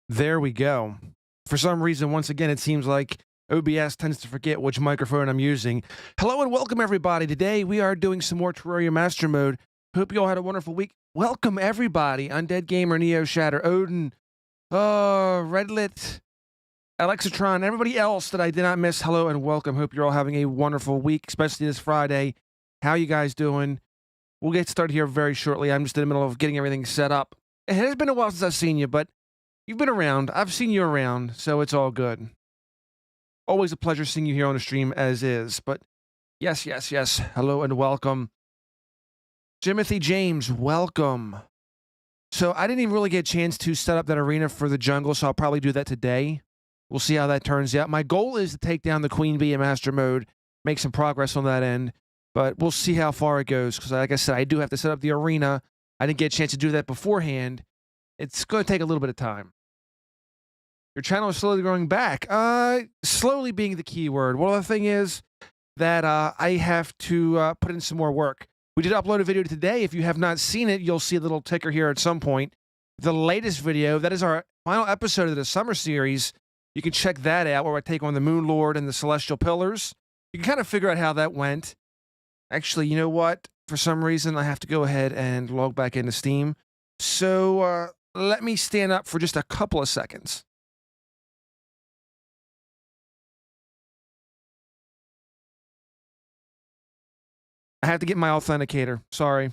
There we go. For some reason, once again, it seems like OBS tends to forget which microphone I'm using. Hello and welcome, everybody. Today, we are doing some more Terraria Master Mode. Hope you all had a wonderful week. Welcome, everybody. Undead Gamer, Neo Shatter, Odin, Redlit, Alexatron, everybody else that I did not miss. Hello and welcome. Hope you're all having a wonderful week, especially this Friday. How you guys doing? We'll get started here very shortly. I'm just in the middle of getting everything set up. It has been a while since I've seen you, but you've been around. I've seen you around, so it's all good. Always a pleasure seeing you here on the stream as is. But yes. Hello and welcome. Jimothy James, welcome. So I didn't even really get a chance to set up that arena for the jungle, so I'll probably do that today. We'll see how that turns out. My goal is to take down the Queen Bee in Master Mode, make some progress on that end, but we'll see how far it goes, because like I said, I do have to set up the arena. I didn't get a chance to do that beforehand. It's going to take a little bit of time. Your channel is slowly growing back. Slowly being the key word. Well, the thing is that I have to put in some more work. We did upload a video today. If you have not seen it, you'll see a little ticker here at some point. The latest video, that is our final episode of the summer series. You can check that out, where I take on the Moon Lord and the Celestial Pillars. You can kind of figure out how that went. Actually, you know what? For some reason, I have to go ahead and log back into Steam. So let me stand up for just a couple of seconds. I have to get my authenticator. Sorry.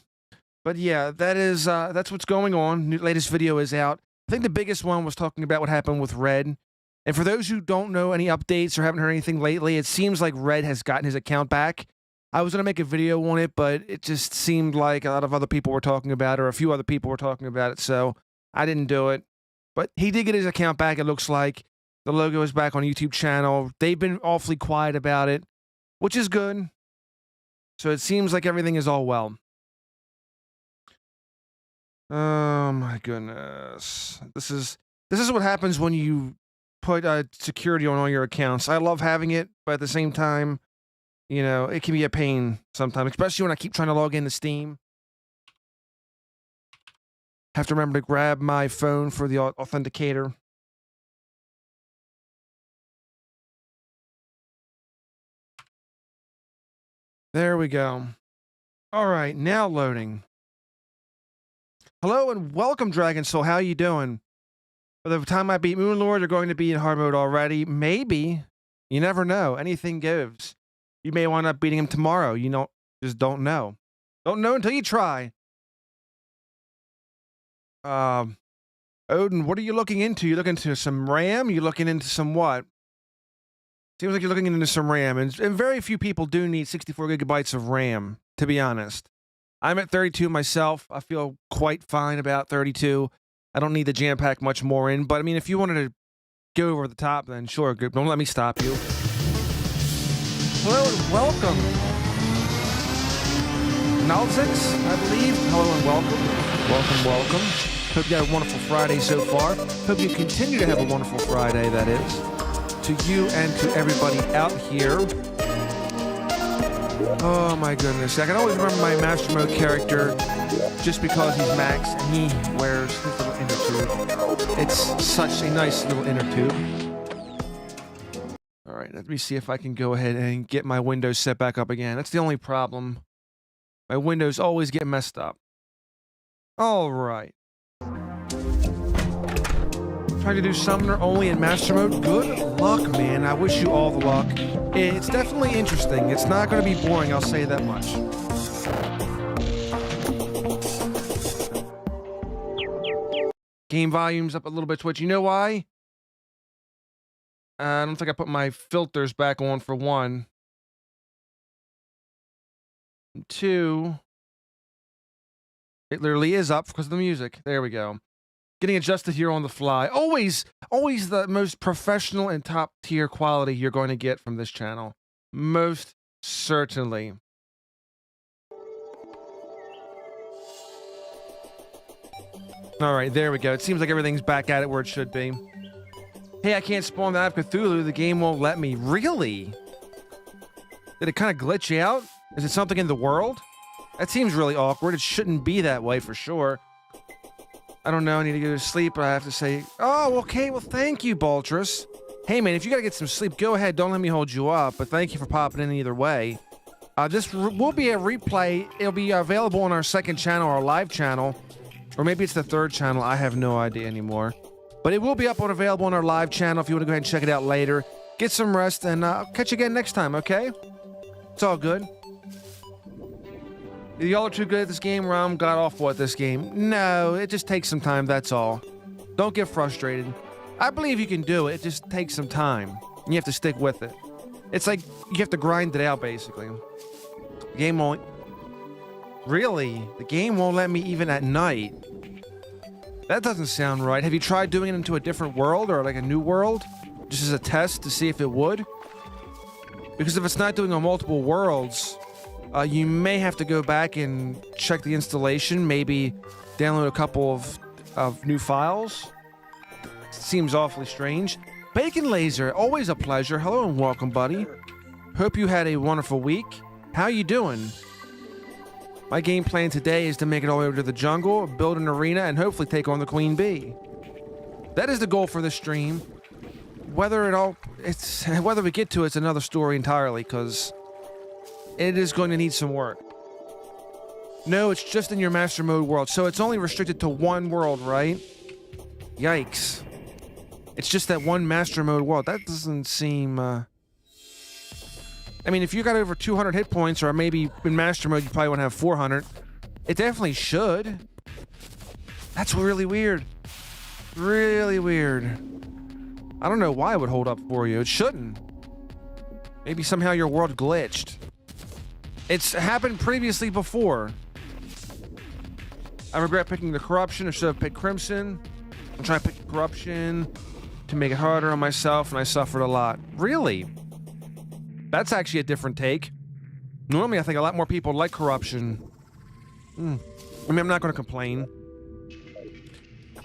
But yeah, that's what's going on. New latest video is out. I think the biggest one was talking about what happened with Red. And for those who don't know any updates or haven't heard anything lately, it seems like Red has gotten his account back. I was going to make a video on it, but it just seemed like a lot of other people were talking about it, or a few other people were talking about it, so I didn't do it. But he did get his account back, it looks like. The logo is back on YouTube channel. They've been awfully quiet about it, which is good. So it seems like everything is all well. Oh my goodness. This is what happens when you put security on all your accounts. I love having it, but at the same time, you know, it can be a pain sometimes, especially when I keep trying to log into Steam. Have to remember to grab my phone for the authenticator. There we go. All right, now loading. Hello and welcome, Dragon Soul. How you doing? By the time I beat Moon Lord, you're going to be in hard mode already. Maybe. You never know. Anything gives. You may wind up beating him tomorrow. You just don't know. Don't know until you try. Odin, what are you looking into? You looking into some RAM? You looking into some what? Seems like you're looking into some RAM, and very few people do need 64 gigabytes of RAM, to be honest. I'm at 32 myself. I feel quite fine about 32. I don't need to jam pack much more in, but I mean, if you wanted to go over the top, then sure, don't let me stop you. Hello and welcome. Nalzix, I believe. Hello and welcome. Welcome. Hope you had a wonderful Friday so far. Hope you continue to have a wonderful Friday, that is. To you and to everybody out here. Oh my goodness. I can always remember my Master Mode character just because he's Max and he wears his little inner tube. It's such a nice little inner tube. All right, let me see if I can go ahead and get my Windows set back up again. That's the only problem. My Windows always get messed up. All right. Trying to do Summoner only in Master Mode. Good luck, man. I wish you all the luck. It's definitely interesting. It's not going to be boring, I'll say that much. Game volume's up a little bit, Twitch. You know why? I don't think I put my filters back on, for one. And two, it literally is up because of the music. There we go. Getting adjusted here on the fly. Always the most professional and top tier quality you're going to get from this channel. Most certainly. All right, there we go. It seems like everything's back at it where it should be. Hey, I can't spawn the Eye of Cthulhu. The game won't let me. Really? Did it kind of glitch you out? Is it something in the world? That seems really awkward. It shouldn't be that way for sure. I don't know. I need to go to sleep, but I have to say, oh, okay. Well, thank you, Baltrus. Hey, man, if you got to get some sleep, go ahead. Don't let me hold you up, but thank you for popping in either way. This will be a replay. It'll be available on our second channel, our live channel, or maybe it's the third channel. I have no idea anymore. But it will be available on our live channel if you want to go ahead and check it out later. Get some rest, and I'll catch you again next time, okay? It's all good. Y'all are too good at this game, or I'm god-awful at this game. No, it just takes some time, that's all. Don't get frustrated. I believe you can do it. It just takes some time. And you have to stick with it. It's like you have to grind it out, basically. The game won't... Really? The game won't let me even at night? That doesn't sound right. Have you tried doing it into a different world or like a new world? Just as a test to see if it would? Because if it's not doing on multiple worlds, you may have to go back and check the installation, maybe download a couple of new files. Seems awfully strange. Bacon Laser, always a pleasure. Hello and welcome, buddy. Hope you had a wonderful week. How you doing? My game plan today is to make it all the way over to the jungle, build an arena, and hopefully take on the Queen Bee. That is the goal for this stream. Whether we get to it's another story entirely, because it is going to need some work. No, it's just in your master mode world, so it's only restricted to one world, right? Yikes. It's just that one master mode world. That doesn't seem, I mean, if you got over 200 hit points, or maybe in master mode you probably want to have 400, it definitely should. That's really weird. Really weird. I don't know why it would hold up for you. It shouldn't. Maybe somehow your world glitched. It's happened previously before. I regret picking the corruption. I should have picked Crimson. I'm trying to pick corruption to make it harder on myself, and I suffered a lot. Really? That's actually a different take. Normally, I think a lot more people like corruption. I mean, I'm not going to complain.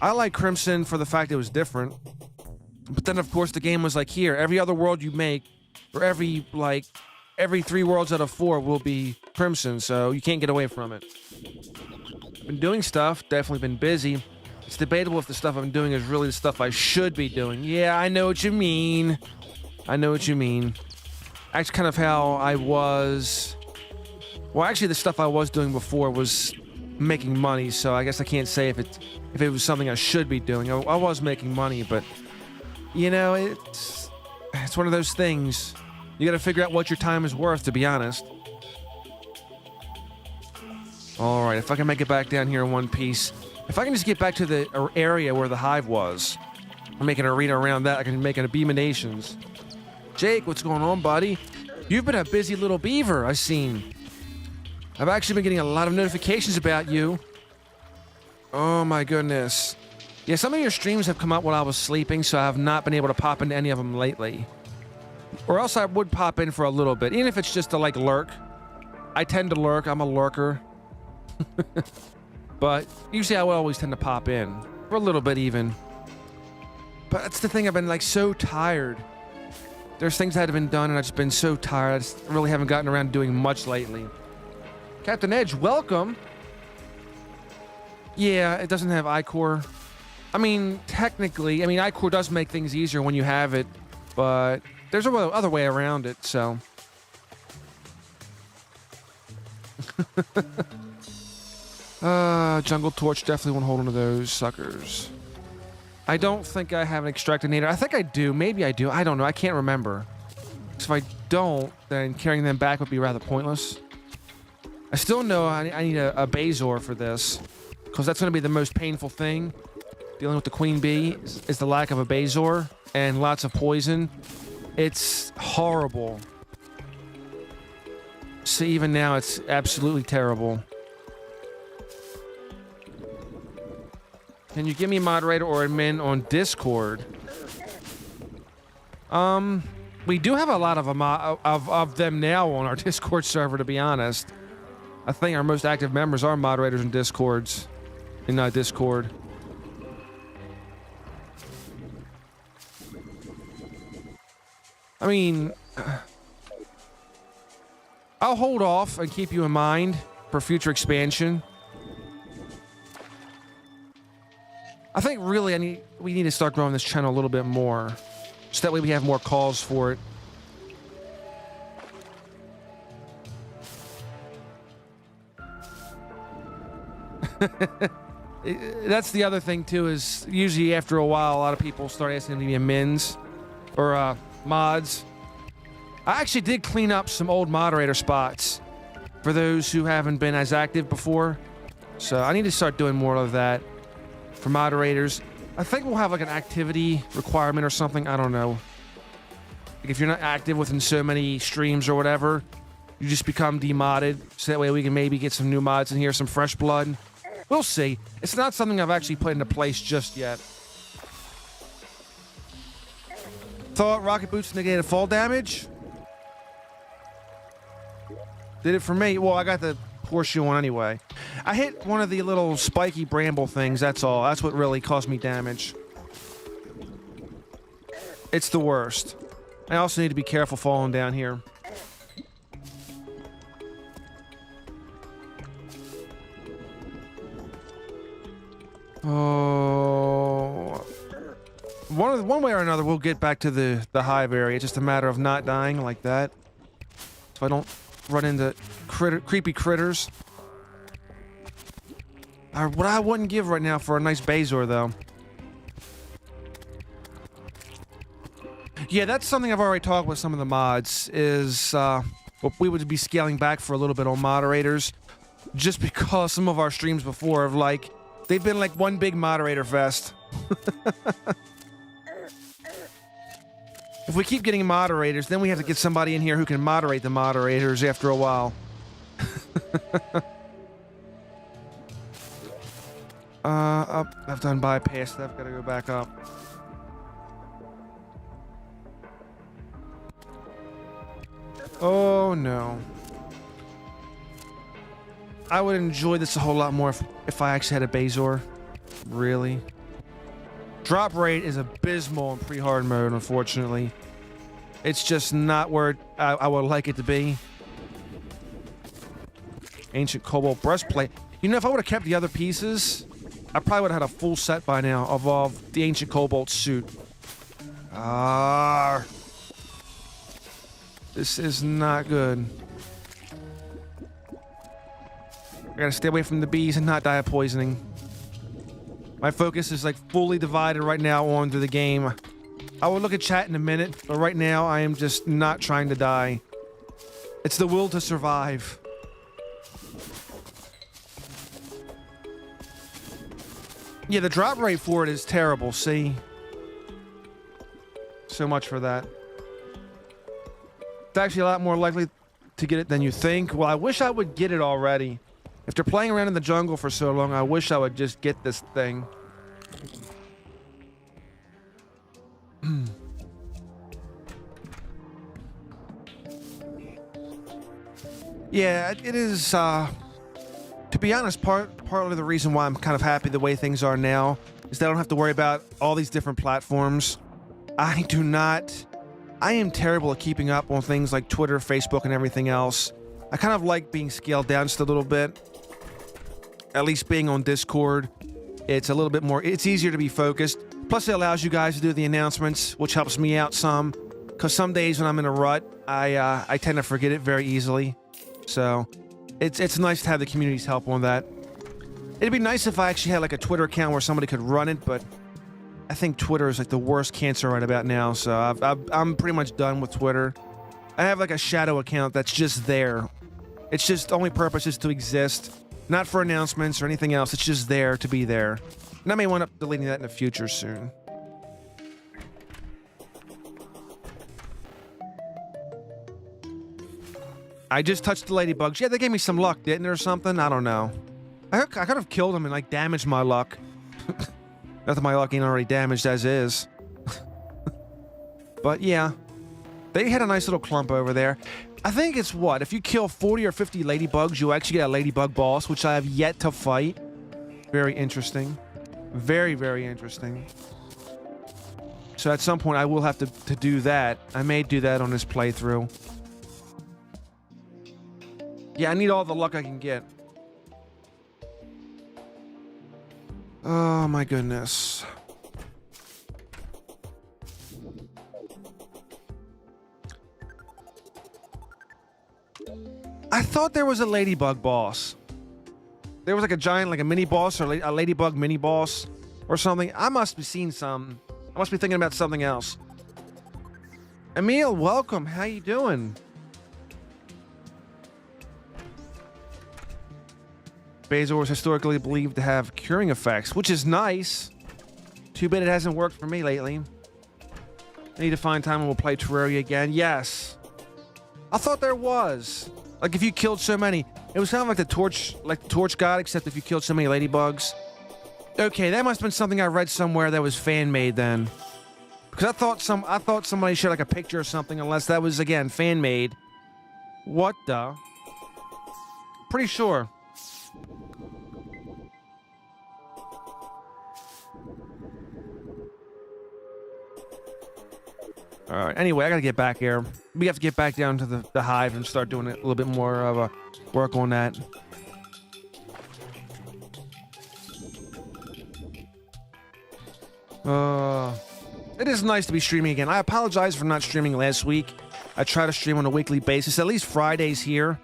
I like Crimson for the fact it was different. But then, of course, the game was like, here, every other world you make, or every 3 worlds out of 4 will be Crimson, so you can't get away from it. Been doing stuff, definitely been busy. It's debatable if the stuff I'm doing is really the stuff I should be doing. Yeah, I know what you mean. I know what you mean. That's kind of how I was... Well, actually, the stuff I was doing before was making money, so I guess I can't say if it was something I should be doing. I was making money, but... You know, it's one of those things. You gotta figure out what your time is worth, to be honest. Alright, if I can make it back down here in one piece. If I can just get back to the area where the hive was, and make an arena around that, I can make an Abeeminations. Jake, what's going on, buddy? You've been a busy little beaver, I've seen. I've actually been getting a lot of notifications about you. Oh my goodness. Yeah, some of your streams have come up while I was sleeping, so I have not been able to pop into any of them lately. Or else I would pop in for a little bit, even if it's just to, like, lurk. I tend to lurk. I'm a lurker. But usually I will always tend to pop in. For a little bit, even. But that's the thing. I've been, like, so tired. There's things that have been done, and I've just been so tired. I just really haven't gotten around to doing much lately. Captain Edge, welcome. Yeah, it doesn't have iCore. I mean, technically, iCore does make things easier when you have it, but there's a other way around it, so. Jungle Torch, definitely won't hold on to those suckers. I don't think I have an extractinator. I think I do. Maybe I do. I don't know. I can't remember. If I don't, then carrying them back would be rather pointless. I still know I need a Bazor for this, because that's going to be the most painful thing. Dealing with the Queen Bee is the lack of a Bazor and lots of poison. It's horrible. So even now, it's absolutely terrible. Can you give me a moderator or admin on Discord? We do have a lot of them now on our Discord server, to be honest. I think our most active members are moderators in Discord. I mean, I'll hold off and keep you in mind for future expansion. I think really we need to start growing this channel a little bit more. So that way we have more calls for it. That's the other thing too, is usually after a while a lot of people start asking to be mins or mods. I actually did clean up some old moderator spots for those who haven't been as active before. So I need to start doing more of that for moderators. I think we'll have like an activity requirement or something. I don't know. Like if you're not active within so many streams or whatever, you just become demodded. So that way we can maybe get some new mods in here, some fresh blood. We'll see. It's not something I've actually put into place just yet. Thought rocket boots negated fall damage. Did it for me. Well, I got the horseshoe one anyway. I hit one of the little spiky bramble things, that's all. That's what really caused me damage. It's the worst. I also need to be careful falling down here. Oh, one way or another, we'll get back to the hive area. It's just a matter of not dying like that, so I don't run into creepy critters. What I wouldn't give right now for a nice Bazor, though. Yeah, that's something I've already talked with some of the mods. Is we would be scaling back for a little bit on moderators, just because some of our streams before have like. They've been like one big moderator fest. If we keep getting moderators, then we have to get somebody in here who can moderate the moderators after a while. Up. I've done bypassed. I've got to go back up. Oh no. I would enjoy this a whole lot more if I actually had a Bazor. Really. Drop rate is abysmal in pre-hard mode, unfortunately. It's just not where I would like it to be. Ancient Cobalt breastplate. You know, if I would have kept the other pieces, I probably would have had a full set by now of the Ancient Cobalt suit. This is not good. I gotta stay away from the bees and not die of poisoning. My focus is like fully divided right now onto the game. I will look at chat in a minute, but right now I am just not trying to die. It's the will to survive. Yeah, the drop rate for it is terrible, see? So much for that. It's actually a lot more likely to get it than you think. Well, I wish I would get it already. After playing around in the jungle for so long, I wish I would just get this thing. Yeah, it is, to be honest, partly the reason why I'm kind of happy the way things are now is that I don't have to worry about all these different platforms. I am terrible at keeping up on things like Twitter, Facebook, and everything else. I kind of like being scaled down just a little bit. At least being on Discord, it's a little bit more, it's easier to be focused. Plus it allows you guys to do the announcements, which helps me out some. Because some days when I'm in a rut, I tend to forget it very easily. So it's nice to have the community's help on that. It'd be nice if I actually had like a Twitter account where somebody could run it, but I think Twitter is like the worst cancer right about now. So I'm pretty much done with Twitter. I have like a shadow account that's just there. It's just only purpose is to exist. Not for announcements or anything else. It's just there to be there. And I may wind up deleting that in the future soon. I just touched the ladybugs. Yeah, they gave me some luck, didn't they, or something? I don't know. I could have killed them and, like, damaged my luck. Not that my luck ain't already damaged as is. But, yeah. They had a nice little clump over there. I think it's what? If you kill 40 or 50 ladybugs, you actually get a ladybug boss, which I have yet to fight. Very interesting. Very, very interesting. So at some point, I will have to do that. I may do that on this playthrough. Yeah, I need all the luck I can get. Oh my goodness. I thought there was a ladybug boss. There was like a giant, like a mini boss or a ladybug mini boss or something. I must be seeing something. I must be thinking about something else. Emil, welcome. How you doing? Bazor is historically believed to have curing effects, which is nice. Too bad it hasn't worked for me lately. I need to find time when we'll play Terraria again. Yes. I thought there was. Like if you killed so many. It was kind of like the torch god, except if you killed so many ladybugs. Okay, that must have been something I read somewhere that was fan-made then. Because I thought somebody showed like a picture or something, unless that was, again, fan-made. What the? Pretty sure. Alright, anyway, I gotta get back here. We have to get back down to the hive and start doing a little bit more of a work on that. It is nice to be streaming again. I apologize for not streaming last week. I try to stream on a weekly basis, at least Fridays here.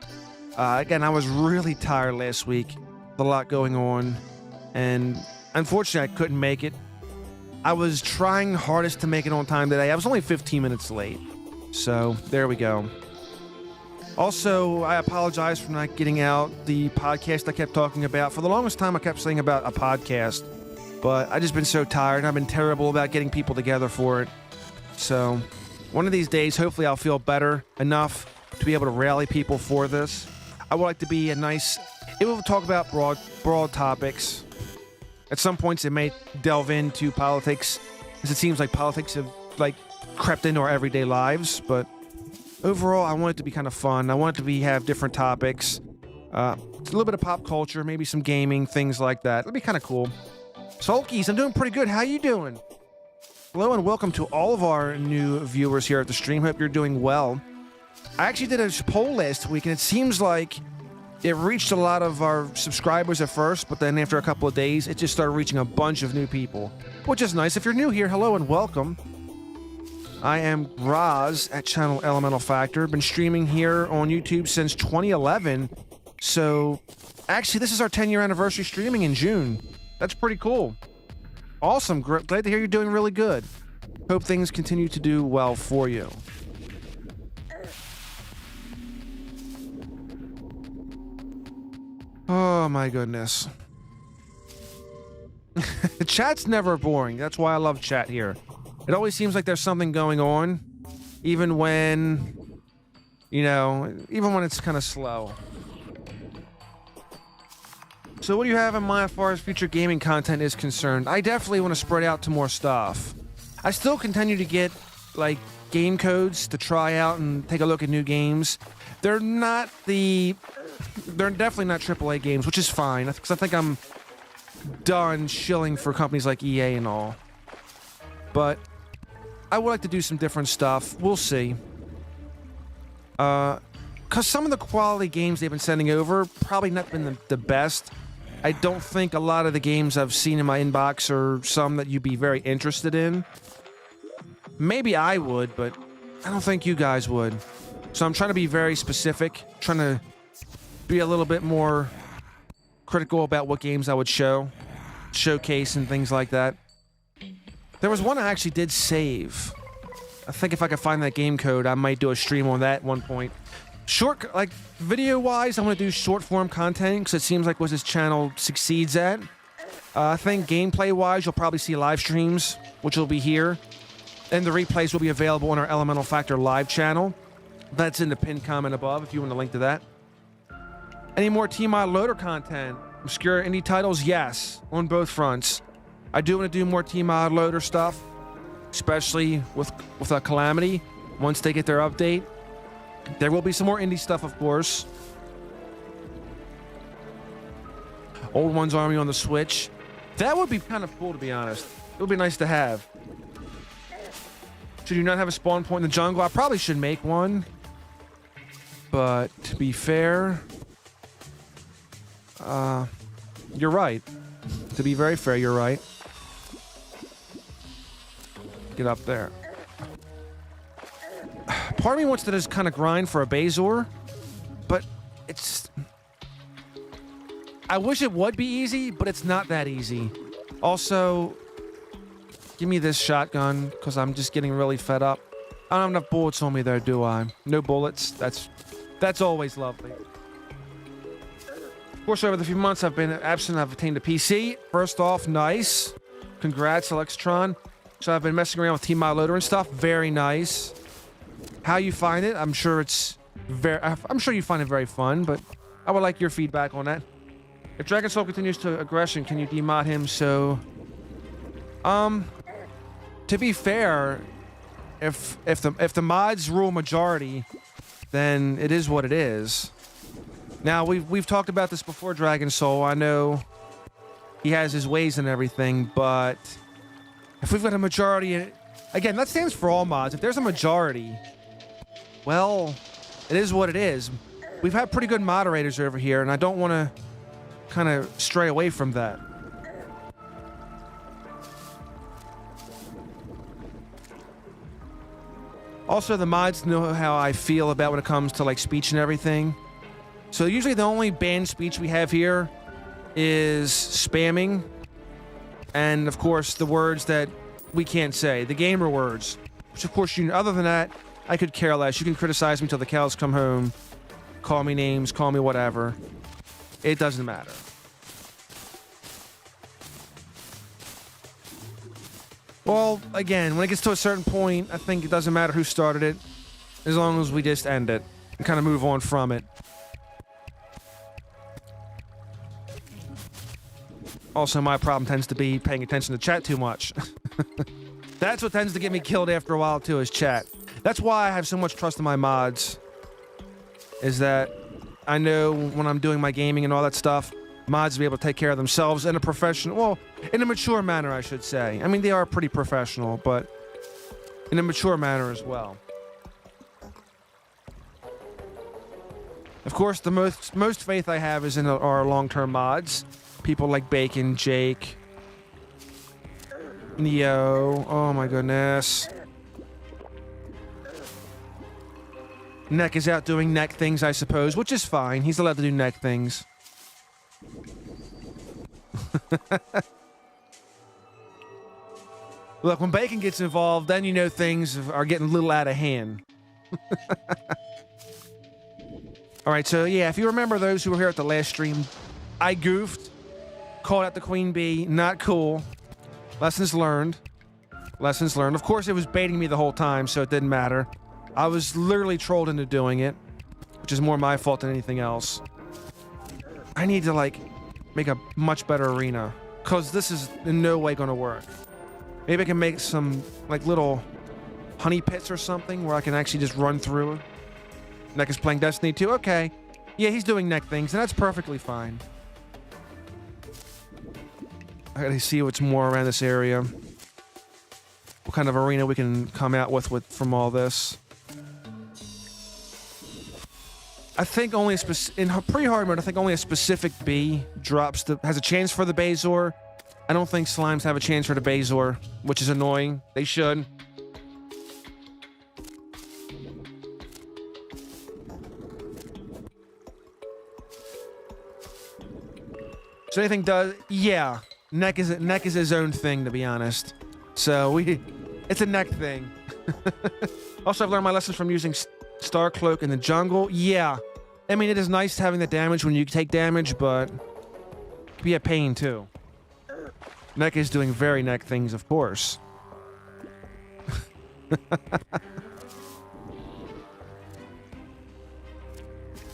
Again, I was really tired last week. A lot going on. And unfortunately, I couldn't make it. I was trying hardest to make it on time today. I was only 15 minutes late. So, there we go. Also, I apologize for not getting out the podcast I kept talking about. For the longest time, I kept saying about a podcast. But I've just been so tired, and I've been terrible about getting people together for it. So, one of these days, hopefully I'll feel better enough to be able to rally people for this. I would like to be able to talk about broad topics. At some points, it may delve into politics, as it seems like politics have, crept into our everyday lives. But overall, I want it to be kind of fun. I want it to have different topics. A little bit of pop culture, maybe some gaming, things like that. It'll be kind of cool. Sulkies, I'm doing pretty good. How you doing? Hello and welcome to all of our new viewers here at the stream. Hope you're doing well. I actually did a poll last week, and it seems like it reached a lot of our subscribers at first, but then after a couple of days, it just started reaching a bunch of new people, which is nice. If you're new here, hello and welcome. I am Roz at channel Elemental Factor. Been streaming here on YouTube since 2011. So, actually, this is our 10-year anniversary streaming in June. That's pretty cool. Awesome. Glad to hear you're doing really good. Hope things continue to do well for you. Oh my goodness. Chat's never boring. That's why I love chat here. It always seems like there's something going on, even when, even when it's kind of slow. So what do you have in mind as far as future gaming content is concerned? I definitely want to spread out to more stuff. I still continue to get, game codes to try out and take a look at new games. They're definitely not AAA games, which is fine, because I think I'm done shilling for companies like EA and all. But I would like to do some different stuff. We'll see. Because some of the quality games they've been sending over probably not been the best. I don't think a lot of the games I've seen in my inbox are some that you'd be very interested in. Maybe I would, but I don't think you guys would. So I'm trying to be very specific, trying to be a little bit more critical about what games I would showcase and things like that. There was one I actually did save. I think if I could find that game code, I might do a stream on that at one point. Video-wise, I want to do short-form content, because it seems like what this channel succeeds at. I think gameplay-wise, you'll probably see live streams, which will be here. And the replays will be available on our Elemental Factor live channel. That's in the pinned comment above, if you want a link to that. Any more T-Mod loader content? Obscure indie titles? Yes, on both fronts. I do want to do more T-Mod loader stuff, especially with Calamity, once they get their update. There will be some more indie stuff, of course. Old One's Army on the Switch. That would be kind of cool, to be honest. It would be nice to have. Should you not have a spawn point in the jungle? I probably should make one. But, to be fair... you're right. To be very fair, you're right. Get up there. Part of me wants to just kind of grind for a Bazor, but it's... I wish it would be easy, but it's not that easy. Also, give me this shotgun, because I'm just getting really fed up. I don't have enough bullets on me there, do I? No bullets. That's always lovely. Of course, over the few months I've been absent, I've attained a PC. First off, nice. Congrats, Electron. So I've been messing around with T-Mod Loader and stuff. Very nice. How you find it? I'm sure you find it very fun, but I would like your feedback on that. If Dragon Soul continues to aggression, can you demod him? So, to be fair, if the mods rule majority, then it is what it is. Now we've talked about this before, Dragon Soul. I know he has his ways and everything, but if we've got a majority, again, that stands for all mods. If there's a majority, well, it is what it is. We've had pretty good moderators over here, and I don't want to kind of stray away from that. Also, the mods know how I feel about when it comes to like speech and everything. So usually the only banned speech we have here is spamming, and of course the words that we can't say, the gamer words. Which of course, other than that, I could care less. You can criticize me till the cows come home, call me names, call me whatever. It doesn't matter. Well, again, when it gets to a certain point, I think it doesn't matter who started it, as long as we just end it and kind of move on from it. Also, my problem tends to be paying attention to chat too much. That's what tends to get me killed after a while, too, is chat. That's why I have so much trust in my mods, is that I know when I'm doing my gaming and all that stuff, mods will be able to take care of themselves in a professional, well, in a mature manner, I should say. I mean, they are pretty professional, but in a mature manner as well. Of course, the most faith I have is in our long-term mods. People like Bacon, Jake, Neo. Oh my goodness. Neck is out doing neck things, I suppose, which is fine. He's allowed to do neck things. Look, when Bacon gets involved, then you know things are getting a little out of hand. Alright, so yeah, if you remember those who were here at the last stream, I goofed. Called out the Queen Bee. Not cool. Lessons learned. Lessons learned. Of course, it was baiting me the whole time, so it didn't matter. I was literally trolled into doing it, which is more my fault than anything else. I need to, like, make a much better arena, because this is in no way going to work. Maybe I can make some, like, little honey pits or something where I can actually just run through. Neck is playing Destiny 2. Okay. Yeah, he's doing neck things, and that's perfectly fine. I gotta see what's more around this area. What kind of arena we can come out with from all this. I think only in pre-hard mode, I think only a specific bee has a chance for the Bazor. I don't think slimes have a chance for the Bazor, which is annoying. They should. So anything does, yeah. Neck is his own thing, to be honest. So it's a neck thing. Also, I've learned my lessons from using Star Cloak in the jungle. Yeah, I mean, it is nice having the damage when you take damage, but it can be a pain too. Neck is doing very neck things, of course.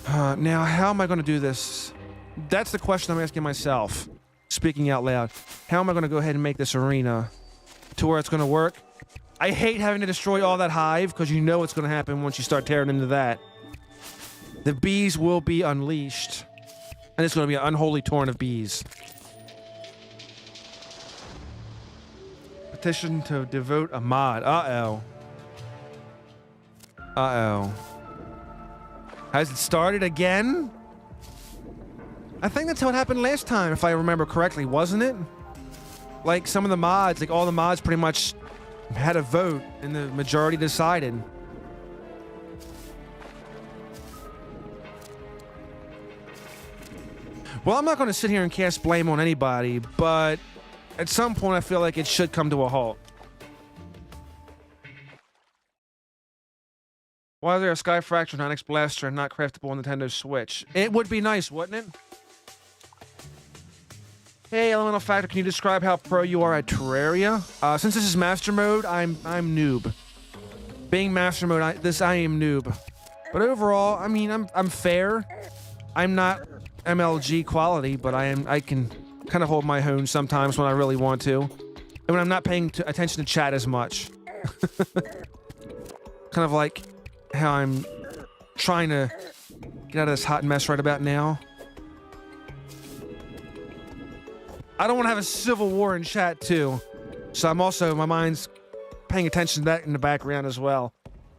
Now, how am I going to do this? That's the question I'm asking myself. Speaking out loud. How am I going to go ahead and make this arena to where it's going to work? I hate having to destroy all that hive, because you know what's going to happen once you start tearing into that. The bees will be unleashed. And it's going to be an unholy torrent of bees. Petition to devote a mod. Uh-oh. Uh-oh. Has it started again? I think that's how it happened last time, if I remember correctly, wasn't it? Like, some of the mods, like all the mods pretty much had a vote, and the majority decided. Well, I'm not going to sit here and cast blame on anybody, but at some point I feel like it should come to a halt. Why is there a Sky Fracture 9X Blaster and not craftable on Nintendo Switch? It would be nice, wouldn't it? Hey, Elemental Factor, can you describe how pro you are at Terraria? Since this is Master Mode, I'm noob. Being Master Mode, I am noob. But overall, I mean, I'm fair. I'm not MLG quality, but I can kind of hold my own sometimes when I really want to. And when I'm not paying attention to chat as much. Kind of like how I'm trying to get out of this hot mess right about now. I don't want to have a civil war in chat, too. So I'm also, my mind's paying attention to that in the background as well.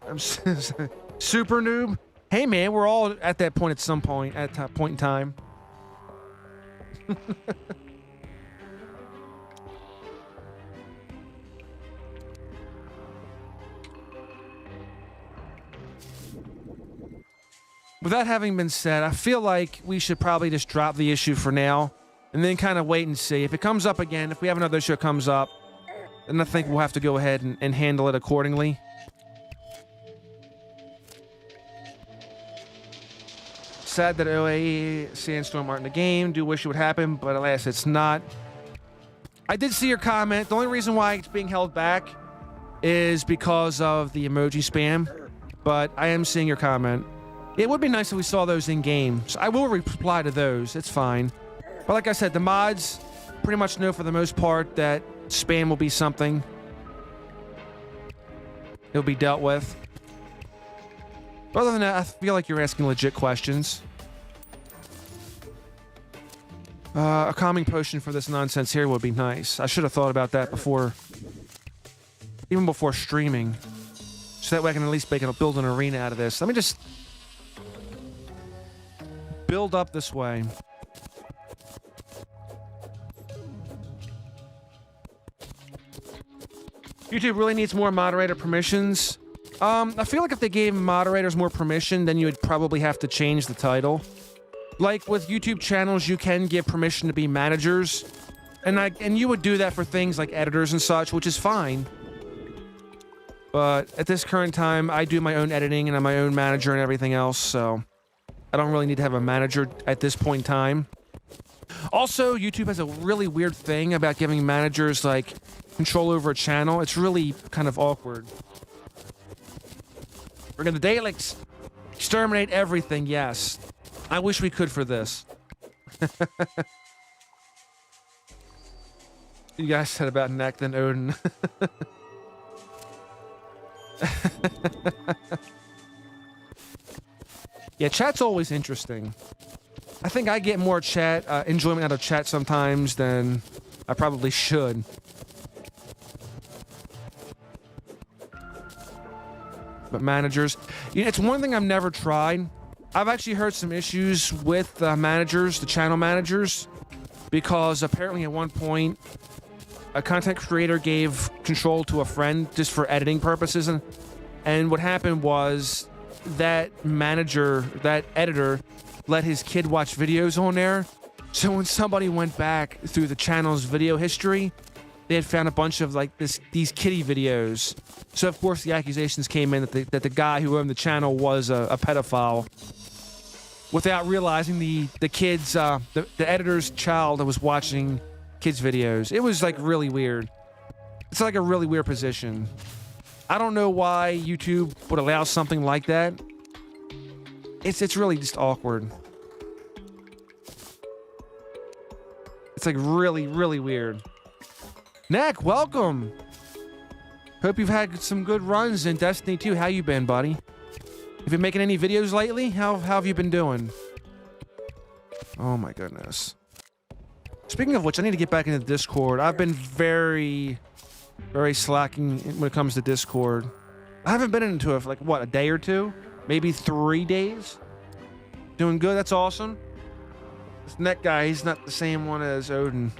I'm super noob. Hey, man, we're all at that point at some point, at a point in time. With that having been said, I feel like we should probably just drop the issue for now. And then kind of wait and see. If it comes up again, if we have another issue that comes up, then I think we'll have to go ahead and handle it accordingly. Sad that OAE Sandstorm aren't in the game. Do wish it would happen, but alas, it's not. I did see your comment. The only reason why it's being held back is because of the emoji spam, but I am seeing your comment. It would be nice if we saw those in game. So I will reply to those. It's fine. But like I said, the mods pretty much know for the most part that spam will be something. It'll be dealt with. But other than that, I feel like you're asking legit questions. A calming potion for this nonsense here would be nice. I should have thought about that before, even before streaming. So that way I can at least build an arena out of this. Let me just build up this way. YouTube really needs more moderator permissions. I feel like if they gave moderators more permission, then you would probably have to change the title. Like with YouTube channels, you can give permission to be managers, and you would do that for things like editors and such, which is fine. But at this current time, I do my own editing and I'm my own manager and everything else, so I don't really need to have a manager at this point in time. Also, YouTube has a really weird thing about giving managers, like, control over a channel. It's really kind of awkward. We're gonna Daleks exterminate everything, yes. I wish we could for this. You guys said about Neck and Odin. Yeah, chat's always interesting. I think I get more chat enjoyment out of chat sometimes than I probably should. But managers, you know, it's one thing I've never tried. I've actually heard some issues with managers, the channel managers, because apparently at one point a content creator gave control to a friend just for editing purposes, and what happened was that manager, that editor, let his kid watch videos on there. So when somebody went back through the channel's video history, they had found a bunch of like these kiddie videos. So of course the accusations came in that the guy who owned the channel was a pedophile, without realizing the kid's the editor's child that was watching kids' videos. It was like really weird. It's like a really weird position. I don't know why YouTube would allow something like that. It's really just awkward. It's like really, really weird. Neck, welcome. Hope you've had some good runs in Destiny 2. How you been, buddy? Have you been making any videos lately? How have you been doing? Oh my goodness. Speaking of which, I need to get back into Discord. I've been very, very slacking when it comes to Discord. I haven't been into it for like, what, a day or two? Maybe 3 days? Doing good, that's awesome. This neck guy, he's not the same one as Odin.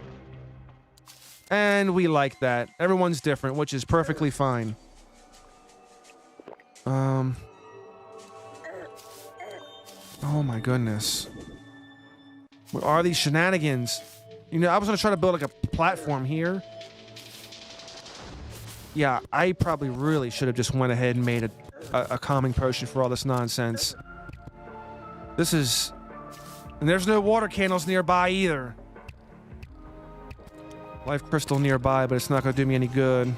And we like that. Everyone's different, which is perfectly fine. Oh my goodness. What are these shenanigans? You know, I was gonna try to build like a platform here. Yeah, I probably really should have just went ahead and made a calming potion for all this nonsense. This is... And there's no water candles nearby either. Life crystal nearby, but it's not gonna do me any good.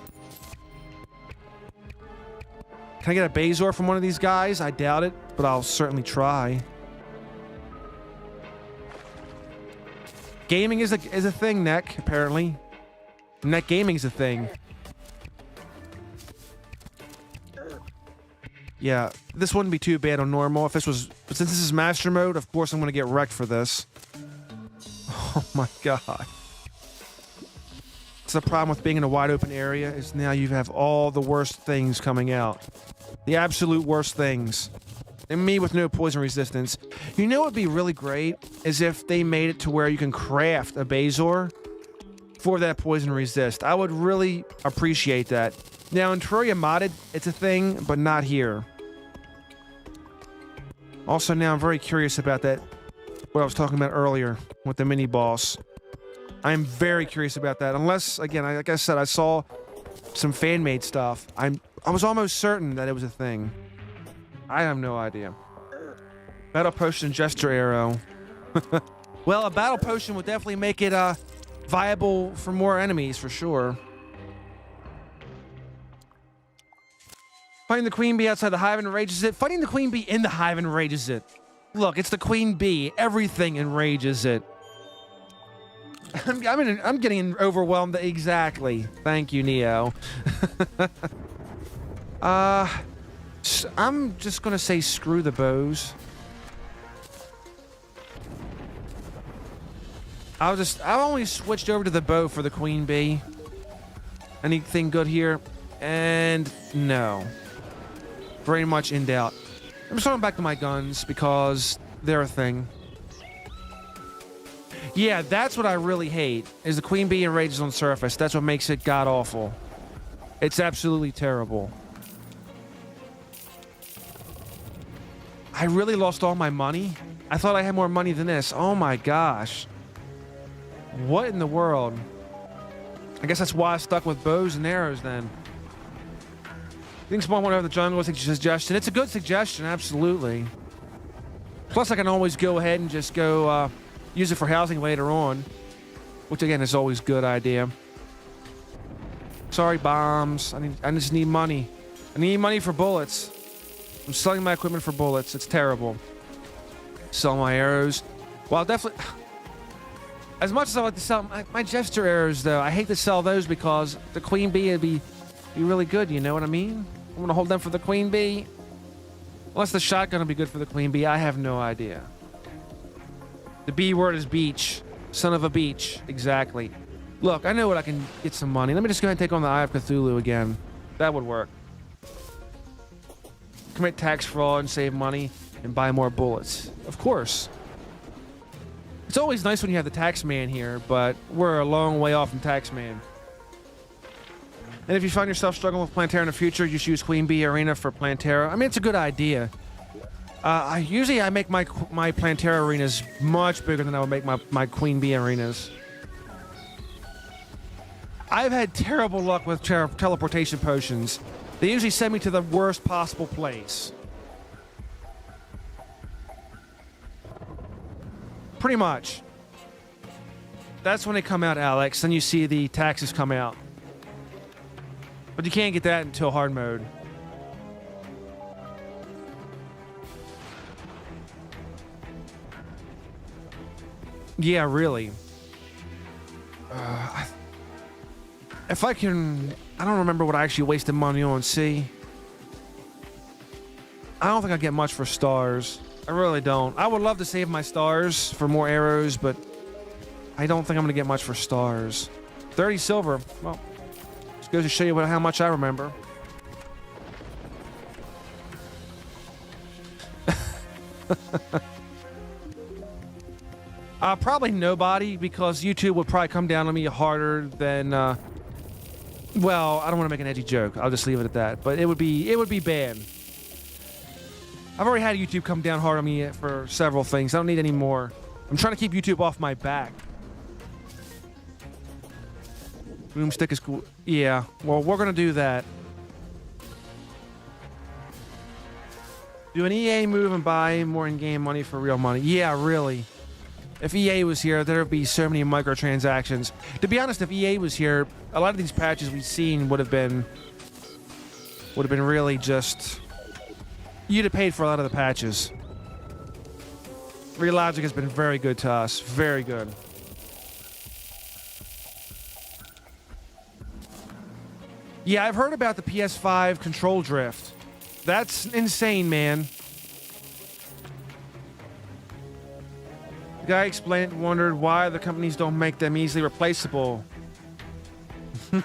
Can I get a Bazor from one of these guys? I doubt it, but I'll certainly try. Gaming is a thing, Neck, apparently. Neck gaming's a thing. Yeah, this wouldn't be too bad on normal. If this was... But since this is master mode, of course I'm gonna get wrecked for this. Oh my god. That's the problem with being in a wide open area, is now you have all the worst things coming out. The absolute worst things. And me with no poison resistance. You know what would be really great? Is if they made it to where you can craft a Bazor for that poison resist. I would really appreciate that. Now in Terraria modded, it's a thing, but not here. Also now I'm very curious about that, what I was talking about earlier with the mini boss. I'm very curious about that. Unless, again, like I said, I saw some fan-made stuff. I was almost certain that it was a thing. I have no idea. Battle potion, gesture arrow. Well, a battle potion would definitely make it viable for more enemies, for sure. Fighting the queen bee outside the hive enrages it. Fighting the queen bee in the hive enrages it. Look, it's the queen bee. Everything enrages it. I'm getting overwhelmed. Exactly. Thank you, Neo. I'm just gonna say screw the bows. I've only switched over to the bow for the queen bee. Anything good here? And no. Very much in doubt. I'm just going back to my guns because they're a thing. Yeah, that's what I really hate, is the queen bee enrages on surface. That's what makes it god-awful. It's absolutely terrible. I really lost all my money? I thought I had more money than this. Oh my gosh. What in the world? I guess that's why I stuck with bows and arrows then. I think Spawn went over the jungle is a suggestion. It's a good suggestion, absolutely. Plus, I can always go ahead and just go use it for housing later on, which again is always a good idea. Sorry, bombs. I just need money. I need money for bullets. I'm selling my equipment for bullets. It's terrible. Sell my arrows. Well, definitely. As much as I like to sell my gesture arrows, though, I hate to sell those because the queen bee would be really good. You know what I mean? I'm gonna hold them for the queen bee. Unless the shotgun will be good for the queen bee, I have no idea. The B word is beach. Son of a beach. Exactly. Look, I know what I can get some money. Let me just go ahead and take on the Eye of Cthulhu again. That would work. Commit tax fraud and save money and buy more bullets. Of course. It's always nice when you have the tax man here, but we're a long way off from tax man. And if you find yourself struggling with Plantera in the future, you should use Queen Bee Arena for Plantera. I mean, it's a good idea. I usually make my Plantera arenas much bigger than I would make my Queen Bee arenas. I've had terrible luck with teleportation potions. They usually send me to the worst possible place. Pretty much. That's when they come out, Alex. Then you see the taxes come out. But you can't get that until hard mode. Yeah, really. If I can... I don't remember what I actually wasted money on. See? I don't think I get much for stars. I really don't. I would love to save my stars for more arrows, but I don't think I'm going to get much for stars. 30 silver. Well, just goes to show you how much I remember. Probably nobody, because YouTube would probably come down on me harder than, well, I don't want to make an edgy joke. I'll just leave it at that. But it would be bad. I've already had YouTube come down hard on me for several things. I don't need any more. I'm trying to keep YouTube off my back. Boomstick is cool. Yeah, well, we're going to do that. Do an EA move and buy more in-game money for real money? Yeah, really. If EA was here, there would be so many microtransactions. To be honest, if EA was here, a lot of these patches we've seen would have been really just... You'd have paid for a lot of the patches. Relogic has been very good to us. Very good. Yeah, I've heard about the PS5 control drift. That's insane, man. The guy explained and wondered why the companies don't make them easily replaceable.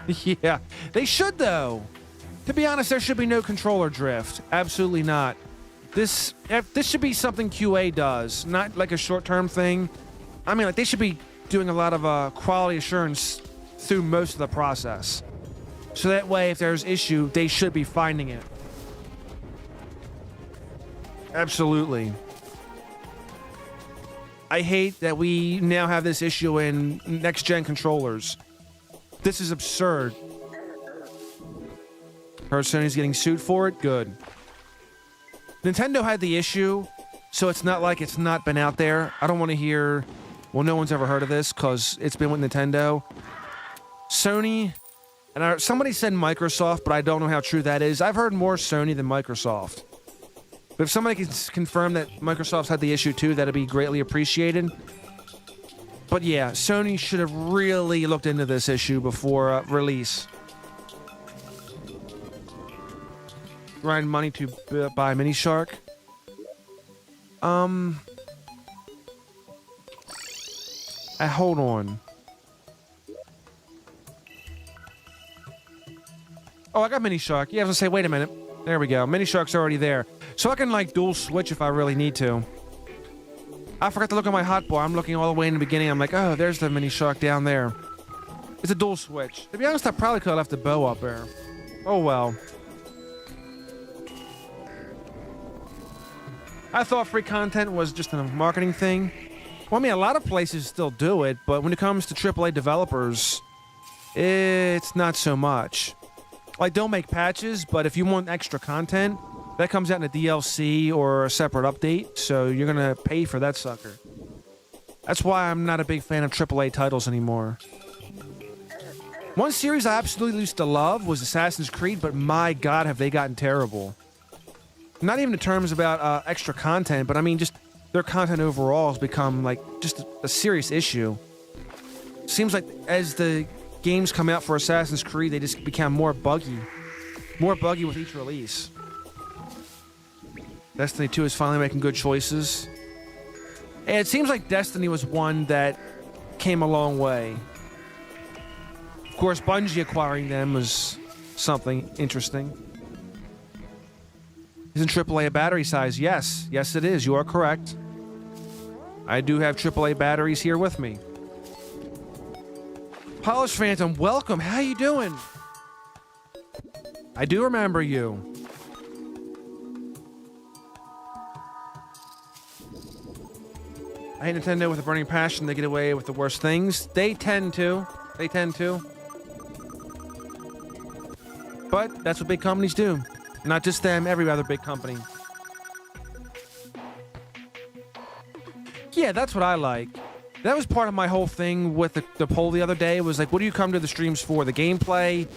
Yeah, they should, though. To be honest, there should be no controller drift. Absolutely not. This should be something QA does, not like a short-term thing. I mean, like, they should be doing a lot of quality assurance through most of the process. So that way, if there's issue, they should be finding it. Absolutely. I hate that we now have this issue in next-gen controllers. This is absurd. Heard Sony's getting sued for it? Good. Nintendo had the issue, so it's not like it's not been out there. I don't want to hear, well, no one's ever heard of this because it's been with Nintendo. Sony, and somebody said Microsoft, but I don't know how true that is. I've heard more Sony than Microsoft. But if somebody can confirm that Microsoft's had the issue too, that'd be greatly appreciated. But yeah, Sony should have really looked into this issue before release. Grind money to buy Mini Shark. Hold on. Oh, I got Mini Shark. Yeah, I was gonna say, wait a minute. There we go. Mini Shark's already there. So I can, like, dual switch if I really need to. I forgot to look at my hotbar. I'm looking all the way in the beginning. I'm like, oh, there's the Mini Shark down there. It's a dual switch. To be honest, I probably could have left the bow up there. Oh, well. I thought free content was just a marketing thing. Well, I mean, a lot of places still do it, but when it comes to AAA developers, it's not so much. Like, don't make patches, but if you want extra content, that comes out in a DLC or a separate update, so you're gonna pay for that sucker. That's why I'm not a big fan of AAA titles anymore. One series I absolutely used to love was Assassin's Creed, but my god, have they gotten terrible. Not even in terms about extra content, but I mean just their content overall has become like just a serious issue. Seems like as the games come out for Assassin's Creed, they just become more buggy with each release. Destiny 2 is finally making good choices. And it seems like Destiny was one that came a long way. Of course, Bungie acquiring them was something interesting. Isn't AAA a battery size? Yes. Yes, it is. You are correct. I do have AAA batteries here with me. Polish Phantom, welcome. How you doing? I do remember you. I hate Nintendo with a burning passion. They get away with the worst things. They tend to. But that's what big companies do. Not just them, every other big company. Yeah, that's what I like. That was part of my whole thing with the poll the other day. Was like, what do you come to the streams for? The gameplay?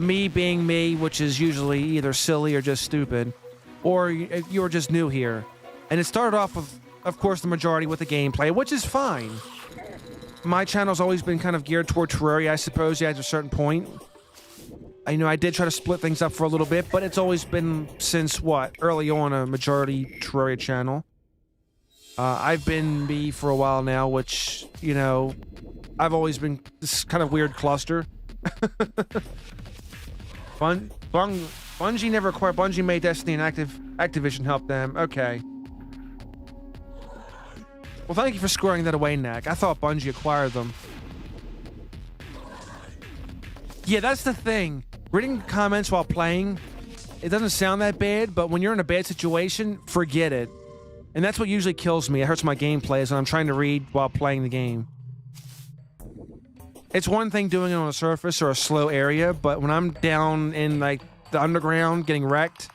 Me being me, which is usually either silly or just stupid. Or you're just new here. And it started off with, of course, the majority with the gameplay, which is fine. My channel's always been kind of geared toward Terraria, I suppose, at a certain point. I know I did try to split things up for a little bit, but it's always been since, early on a majority Terraria channel. I've been me for a while now, which, you know, I've always been this kind of weird cluster. Bungie never acquired. Bungie made Destiny and Activision helped them. Okay. Well, thank you for squaring that away, Knack. I thought Bungie acquired them. Yeah, that's the thing. Reading comments while playing, it doesn't sound that bad, but when you're in a bad situation, forget it. And that's what usually kills me. It hurts my gameplay is when I'm trying to read while playing the game. It's one thing doing it on a surface or a slow area, but when I'm down in, like, the underground getting wrecked,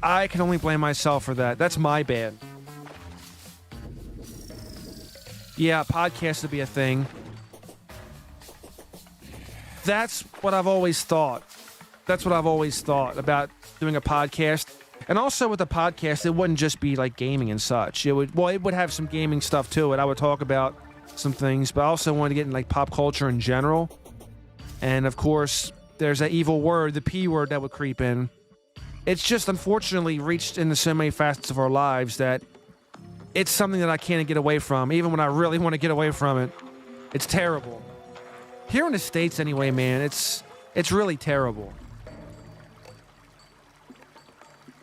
I can only blame myself for that. That's my bad. Yeah, podcasts would be a thing. That's what I've always thought. That's what I've always thought about doing a podcast. And also with the podcast, it wouldn't just be like gaming and such. It would have some gaming stuff to it. I would talk about some things, but I also wanted to get in like pop culture in general. And of course, there's that evil word, the P word, that would creep in. It's just unfortunately reached into so many facets of our lives that it's something that I can't get away from, even when I really want to get away from it. It's terrible. Here in the States anyway, man, it's really terrible.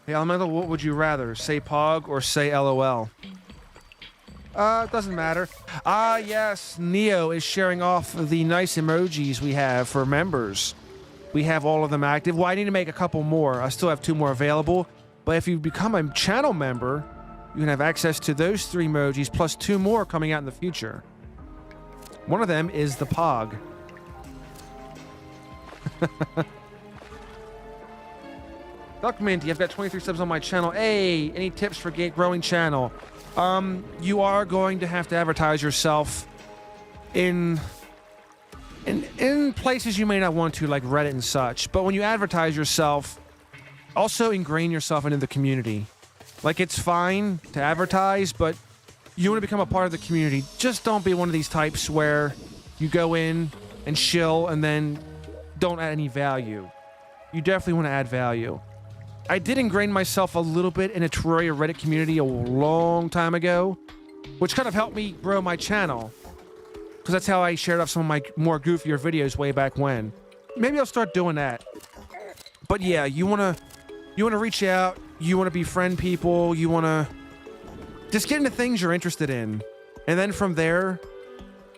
Hey, Elemental, what would you rather? Say Pog or say LOL? It doesn't matter. Ah, yes, Neo is sharing off the nice emojis we have for members. We have all of them active. Well, I need to make a couple more. I still have 2 more available. But if you become a channel member, you can have access to those 3 emojis plus 2 more coming out in the future. One of them is the Pog. Duckminty, I've got 23 subs on my channel. Hey, any tips for growing channel? You are going to have to advertise yourself in places you may not want to, like Reddit and such. But when you advertise yourself, also ingrain yourself into the community. Like, it's fine to advertise, but you want to become a part of the community. Just don't be one of these types where you go in and shill and then don't add any value. You definitely want to add value. I did ingrain myself a little bit in a Terraria Reddit community a long time ago, which kind of helped me grow my channel. Because that's how I shared off some of my more goofier videos way back when. Maybe I'll start doing that. But yeah, you wanna reach out, you wanna befriend people, you wanna just get into things you're interested in. And then from there,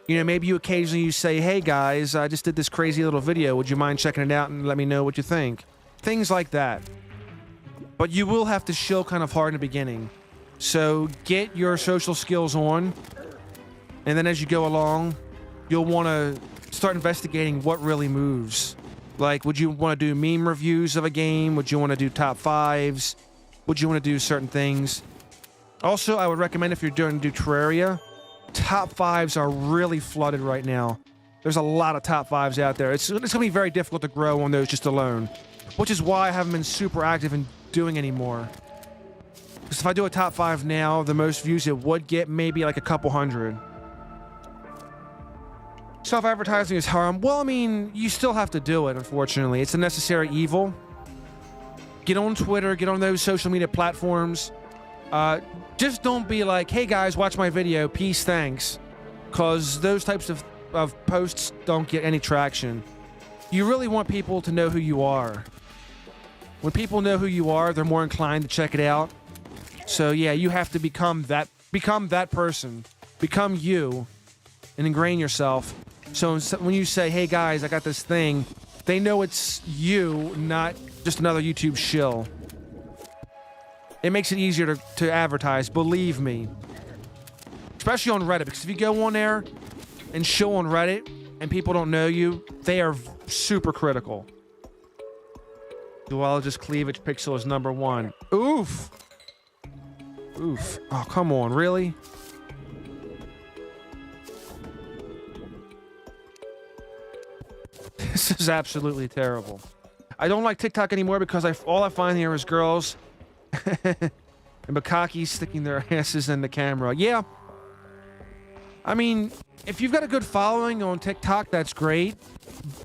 you know, maybe you occasionally say, hey guys, I just did this crazy little video, would you mind checking it out and let me know what you think? Things like that. But you will have to shill kind of hard in the beginning. So get your social skills on, and then as you go along, you'll want to start investigating what really moves. Like, would you want to do meme reviews of a game? Would you want to do top 5s? Would you want to do certain things? Also, I would recommend if you're doing Terraria, top 5s are really flooded right now. There's a lot of top 5s out there. It's going to be very difficult to grow on those just alone, which is why I haven't been super active in doing anymore. Because if I do a top 5 now, the most views it would get maybe like a couple hundred. Self-advertising is harm. Well, I mean, you still have to do it, unfortunately. It's a necessary evil. Get on Twitter, get on those social media platforms. Just don't be like, hey guys, watch my video, peace, thanks. Because those types of posts don't get any traction. You really want people to know who you are. When people know who you are, they're more inclined to check it out. So yeah, you have to become that person. Become you and ingrain yourself. So when you say, hey guys, I got this thing, they know it's you, not just another YouTube shill. It makes it easier to advertise, believe me. Especially on Reddit, because if you go on there and shill on Reddit and people don't know you, they are super critical. Duologist cleavage pixel is number 1. Oof! Oof. Oh, come on, really? This is absolutely terrible. I don't like TikTok anymore because all I find here is girls and Bukakis sticking their asses in the camera. Yeah. I mean, if you've got a good following on TikTok, that's great.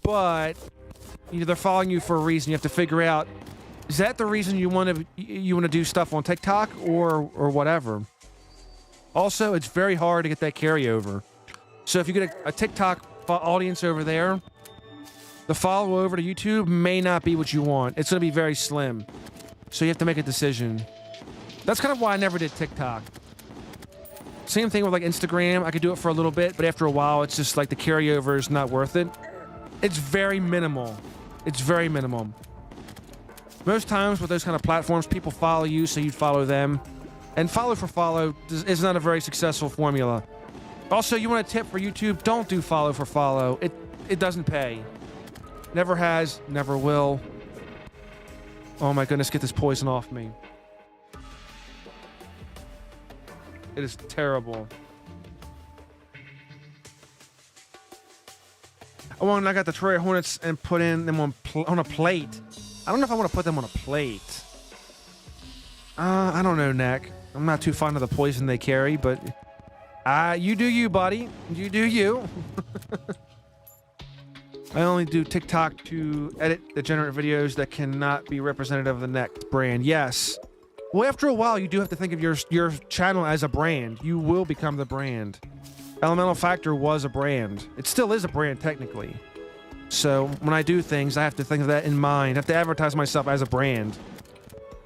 But you know, they're following you for a reason. You have to figure out, is that the reason you want to do stuff on TikTok or whatever? Also, it's very hard to get that carryover. So if you get a TikTok audience over there, the follow over to YouTube may not be what you want. It's going to be very slim. So you have to make a decision. That's kind of why I never did TikTok. Same thing with like Instagram. I could do it for a little bit, but after a while, it's just like the carryover is not worth it. It's very minimal. It's very minimum. Most times with those kind of platforms, people follow you, so you follow them. And follow for follow is not a very successful formula. Also, you want a tip for YouTube? Don't do follow for follow. It doesn't pay. Never has, never will. Oh my goodness, get this poison off me. It is terrible. Oh, and I got the Terraria Hornets and put in them on a plate. I don't know if I want to put them on a plate. I don't know, Nick. I'm not too fond of the poison they carry, but you do you, buddy. You do you. I only do TikTok to edit degenerate videos that cannot be representative of the next brand. Yes. Well, after a while, you do have to think of your channel as a brand. You will become the brand. Elemental Factor was a brand. It still is a brand, technically. So, when I do things, I have to think of that in mind. I have to advertise myself as a brand.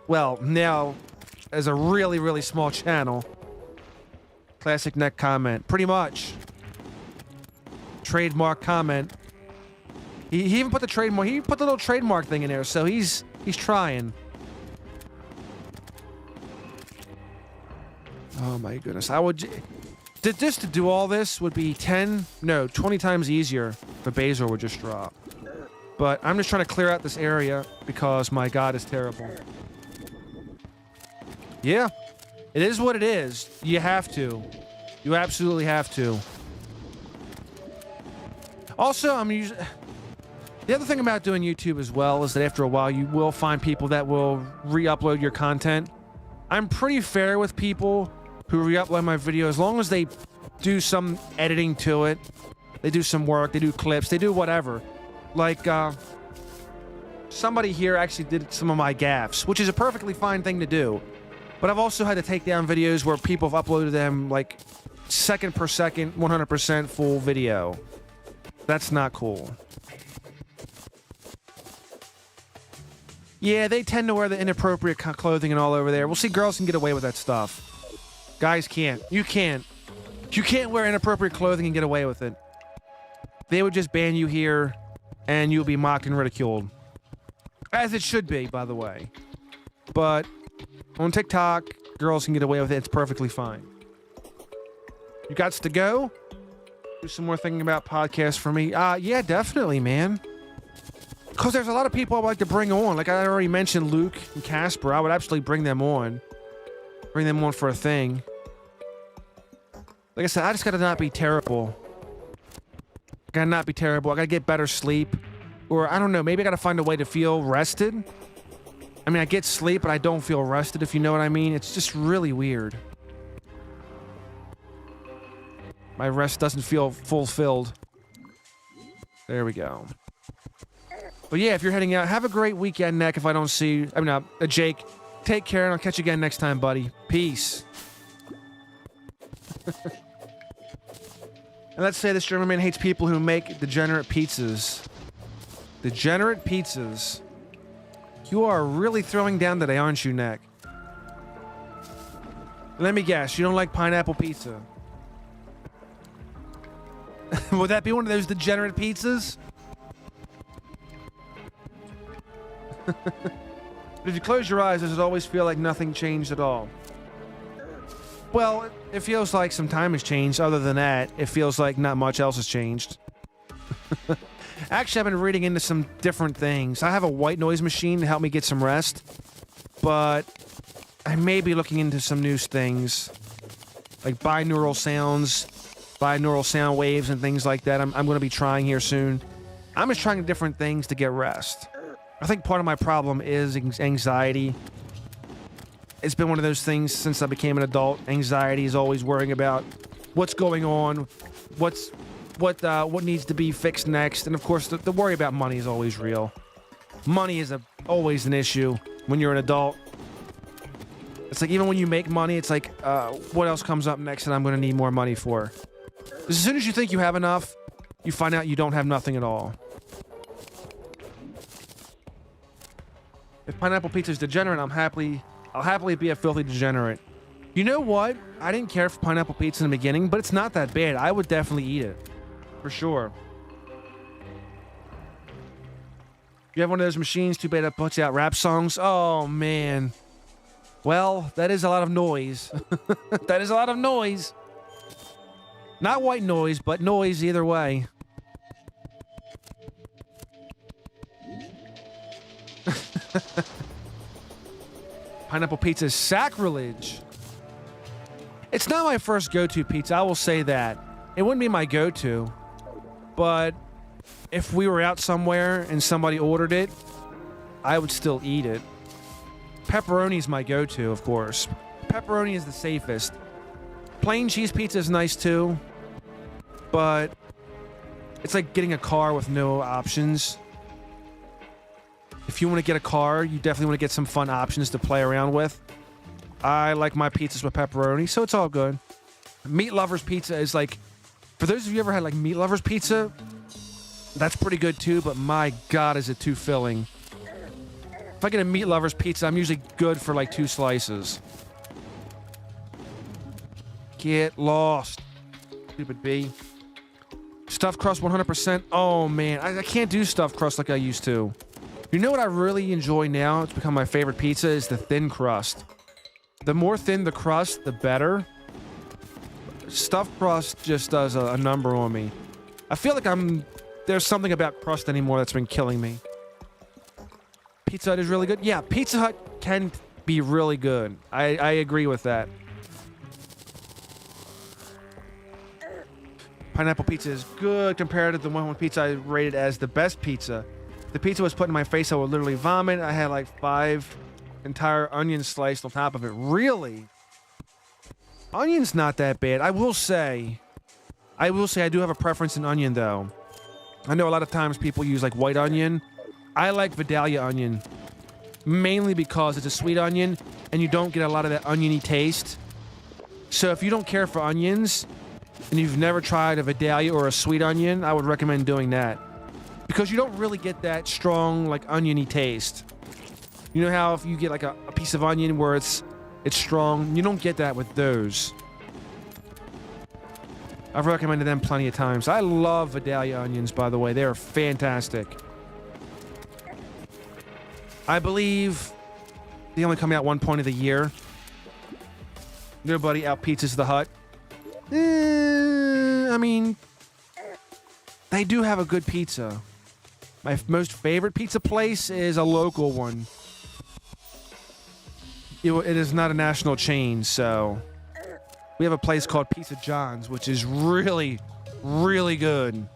Well, now, as a really, really small channel. Classic neck comment. Pretty much. Trademark comment. He even put the trademark. He put the little trademark thing in there, so he's trying. Oh my goodness. I would just to do all this would be 20 times easier if a Bazor would just drop. But I'm just trying to clear out this area because my god is terrible. Yeah. It is what it is. You have to. You absolutely have to. Also, the other thing about doing YouTube as well is that after a while you will find people that will re-upload your content. I'm pretty fair with people who re-upload my video as long as they do some editing to it. They do some work, they do clips, they do whatever. Like, somebody here actually did some of my gaffes, which is a perfectly fine thing to do. But I've also had to take down videos where people have uploaded them like second per second, 100% full video. That's not cool. Yeah, they tend to wear the inappropriate clothing and all over there. We'll see girls can get away with that stuff. Guys can't. You can't. You can't wear inappropriate clothing and get away with it. They would just ban you here, and you'll be mocked and ridiculed. As it should be, by the way. But on TikTok, girls can get away with it. It's perfectly fine. You got to go? Do some more thinking about podcasts for me? Yeah, definitely, man. Because there's a lot of people I'd like to bring on. Like I already mentioned Luke and Casper. I would absolutely bring them on. Bring them on for a thing. Like I said, I just gotta not be terrible. Gotta not be terrible. I gotta get better sleep. Or, I don't know, maybe I gotta find a way to feel rested. I mean, I get sleep, but I don't feel rested, if you know what I mean. It's just really weird. My rest doesn't feel fulfilled. There we go. But yeah, if you're heading out, have a great weekend, Nick, if I don't see you. I mean, Jake. Take care, and I'll catch you again next time, buddy. Peace. And let's say this German man hates people who make degenerate pizzas. Degenerate pizzas. You are really throwing down today, aren't you, Nick? Let me guess, you don't like pineapple pizza. Would that be one of those degenerate pizzas? But if you close your eyes, does it always feel like nothing changed at all? Well, it feels like some time has changed. Other than that, it feels like not much else has changed. Actually, I've been reading into some different things. I have a white noise machine to help me get some rest. But I may be looking into some new things. Like binaural sounds, binaural sound waves and things like that. I'm going to be trying here soon. I'm just trying different things to get rest. I think part of my problem is anxiety. It's been one of those things since I became an adult. Anxiety is always worrying about what's going on, what needs to be fixed next, and of course the worry about money is always real. Money is always an issue when you're an adult. It's like even when you make money, it's like what else comes up next that I'm going to need more money for? As soon as you think you have enough, you find out you don't have nothing at all. If pineapple pizza is degenerate, I'll happily be a filthy degenerate. You know what? I didn't care for pineapple pizza in the beginning, but it's not that bad. I would definitely eat it. For sure. You have one of those machines, too bad it puts out rap songs. Oh, man. Well, that is a lot of noise. That is a lot of noise. Not white noise, but noise either way. Pineapple pizza is sacrilege. It's not my first go-to pizza, I will say that. It wouldn't be my go-to. But if we were out somewhere and somebody ordered it, I would still eat it. Pepperoni is my go-to, of course. Pepperoni is the safest. Plain cheese pizza is nice too, but it's like getting a car with no options. If you want to get a car, you definitely want to get some fun options to play around with. I like my pizzas with pepperoni, so it's all good. Meat Lovers Pizza is like, for those of you who ever had like Meat Lovers Pizza, that's pretty good too, but my God, is it too filling. If I get a Meat Lovers Pizza, I'm usually good for like 2 slices. Get lost, stupid bee. Stuffed crust 100%. Oh man, I can't do stuffed crust like I used to. You know what I really enjoy now? It's become my favorite pizza is the thin crust. The more thin the crust, the better. Stuffed crust just does a number on me. I feel like there's something about crust anymore that's been killing me. Pizza Hut is really good. Yeah, Pizza Hut can be really good. I agree with that. Pineapple pizza is good compared to the one pizza I rated as the best pizza. The pizza was put in my face, I would literally vomit. I had like 5 entire onions sliced on top of it. Really? Onion's not that bad. I will say I do have a preference in onion though. I know a lot of times people use like white onion. I like Vidalia onion. Mainly because it's a sweet onion and you don't get a lot of that oniony taste. So if you don't care for onions and you've never tried a Vidalia or a sweet onion, I would recommend doing that. Because you don't really get that strong, like, oniony taste. You know how if you get, like, a piece of onion where it's strong? You don't get that with those. I've recommended them plenty of times. I love Vidalia onions, by the way. They are fantastic. I believe they only come out one point of the year. Nobody out-pizzas the Hut. I mean, they do have a good pizza. My most favorite pizza place is a local one. It is not a national chain, so... We have a place called Pizza John's, which is really, really good.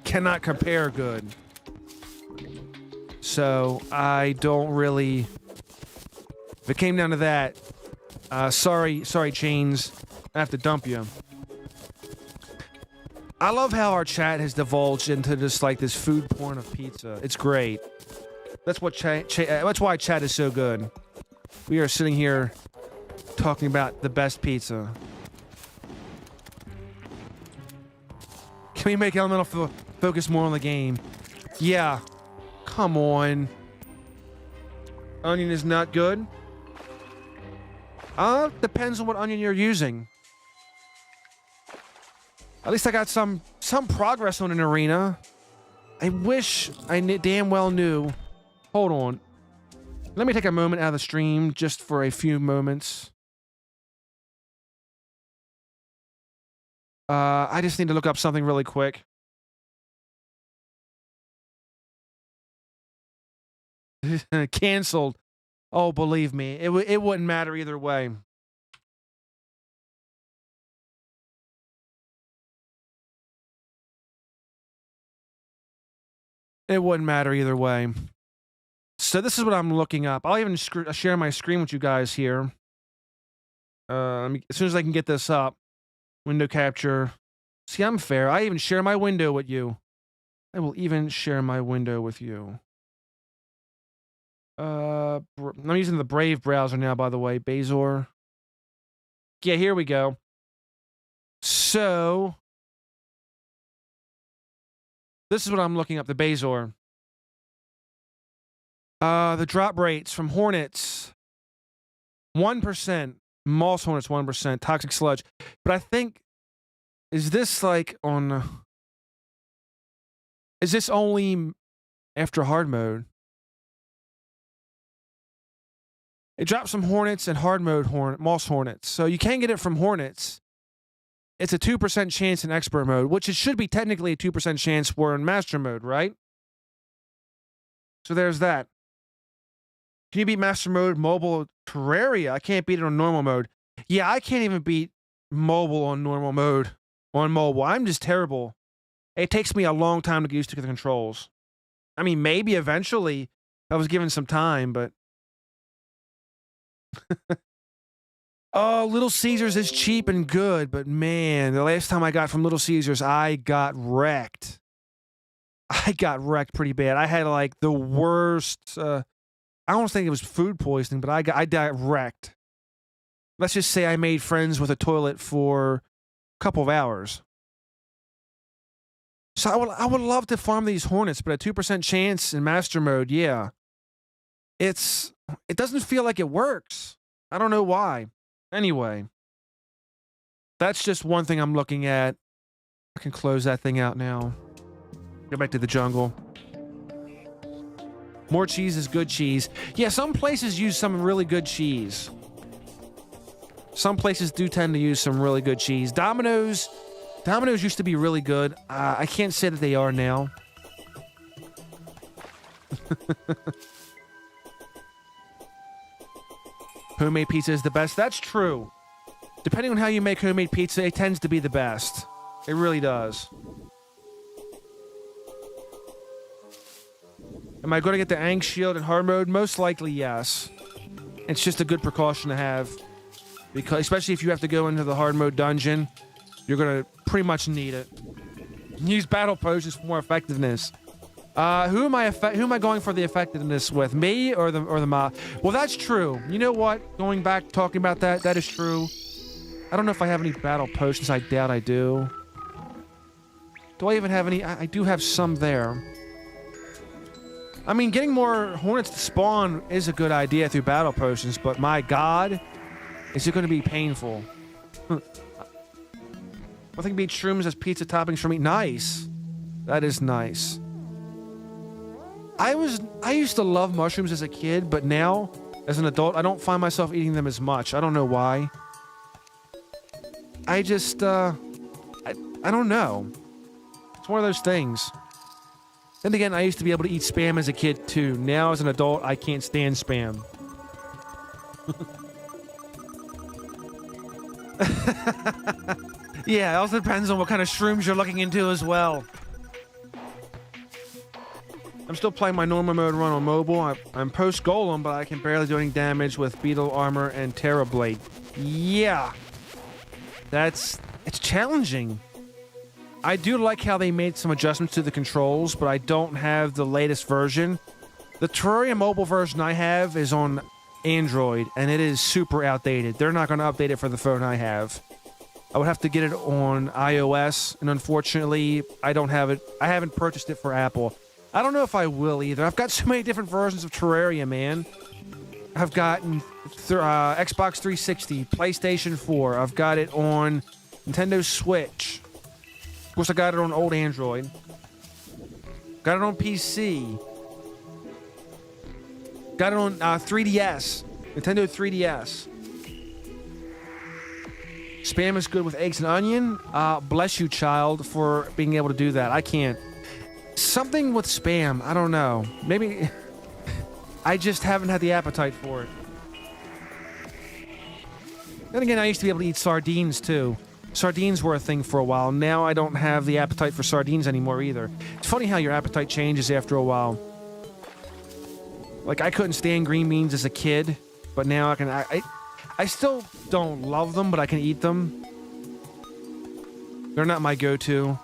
Cannot compare good. So, I don't really... If it came down to that, sorry chains, I have to dump you. I love how our chat has divulged into just like this food porn of pizza. It's great. That's what that's why chat is so good. We are sitting here talking about the best pizza. Can we make Elemental focus more on the game? Yeah. Come on. Onion is not good? Depends on what onion you're using. At least I got some progress on an arena. I wish I damn well knew. Hold on. Let me take a moment out of the stream just for a few moments. I just need to look up something really quick. Canceled. Oh, believe me, it wouldn't matter either way. It wouldn't matter either way. So this is what I'm looking up. I'll even share my screen with you guys here. As soon as I can get this up. Window capture. See, I'm fair. I even share my window with you. I will even share my window with you. I'm using the Brave browser now, by the way. Bazor. Yeah, here we go. So... This is what I'm looking up, the Bazor. The drop rates from Hornets. 1%. Moss Hornets 1%. Toxic Sludge. But I think, is this like on... Is this only after hard mode? It drops some Hornets and hard mode Moss Hornets. So you can get it from Hornets. It's a 2% chance in expert mode, which it should be technically a 2% chance we're in master mode, right? So there's that. Can you beat master mode mobile Terraria? I can't beat it on normal mode. Yeah, I can't even beat mobile on normal mode. On mobile. I'm just terrible. It takes me a long time to get used to the controls. I mean, maybe eventually if I was given some time, but... Oh, Little Caesars is cheap and good, but man, the last time I got from Little Caesars, I got wrecked. I got wrecked pretty bad. I had like the worst... I don't think it was food poisoning, but I got wrecked. Let's just say I made friends with a toilet for a couple of hours. So I would love to farm these Hornets, but a 2% chance in master mode, yeah. It doesn't feel like it works. I don't know why. Anyway, that's just one thing I'm looking at. I can close that thing out now. Go back to the jungle. More cheese is good cheese. Yeah, some places use some really good cheese. Some places do tend to use some really good cheese. Domino's used to be really good. I can't say that they are now. Homemade pizza is the best. That's true. Depending on how you make homemade pizza, it tends to be the best. It really does. Am I going to get the Ang Shield in hard mode? Most likely, yes. It's just a good precaution to have. Because, especially if you have to go into the hard mode dungeon, you're going to pretty much need it. Use battle potions for more effectiveness. Who am I going for the effectiveness with? Me or the mob? Well, that's true. You know what? Going back, talking about that is true. I don't know if I have any battle potions. I doubt I do. Do I even have any? I do have some there. I mean, getting more Hornets to spawn is a good idea through battle potions, but my god, is it going to be painful? I think beat shrooms as pizza toppings for me. Nice. That is nice. I used to love mushrooms as a kid, but now, as an adult, I don't find myself eating them as much. I don't know why. I just, I don't know. It's one of those things. Then again, I used to be able to eat Spam as a kid, too. Now, as an adult, I can't stand Spam. Yeah, it also depends on what kind of shrooms you're looking into as well. I'm still playing my normal mode run on mobile. I'm post-golem, but I can barely do any damage with Beetle Armor and Terra Blade. Yeah. It's challenging. I do like how they made some adjustments to the controls, but I don't have the latest version. The Terraria mobile version I have is on Android, and it is super outdated. They're not going to update it for the phone I have. I would have to get it on iOS, and unfortunately, I don't have it. I haven't purchased it for Apple. I don't know if I will either. I've got so many different versions of Terraria, man. I've gotten Xbox 360, PlayStation 4. I've got it on Nintendo Switch. Of course, I got it on old Android. Got it on PC. Got it on 3DS. Nintendo 3DS. Spam is good with eggs and onion. Bless you, child, for being able to do that. I can't. Something with Spam. I don't know. Maybe I just haven't had the appetite for it. Then again, I used to be able to eat sardines, too. Sardines were a thing for a while. Now I don't have the appetite for sardines anymore, either. It's funny how your appetite changes after a while. Like, I couldn't stand green beans as a kid, but now I can... I still don't love them, but I can eat them. They're not my go-to,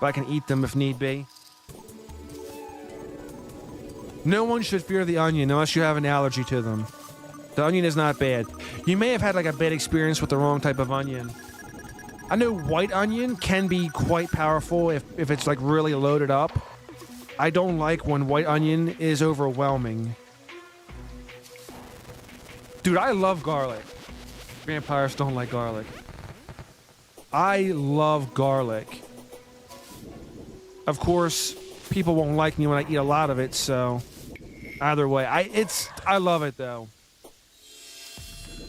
but I can eat them if need be. No one should fear the onion unless you have an allergy to them. The onion is not bad. You may have had like a bad experience with the wrong type of onion. I know white onion can be quite powerful if it's like really loaded up. I don't like when white onion is overwhelming. Dude, I love garlic. Vampires don't like garlic. I love garlic. Of course, people won't like me when I eat a lot of it, so either way, I love it though.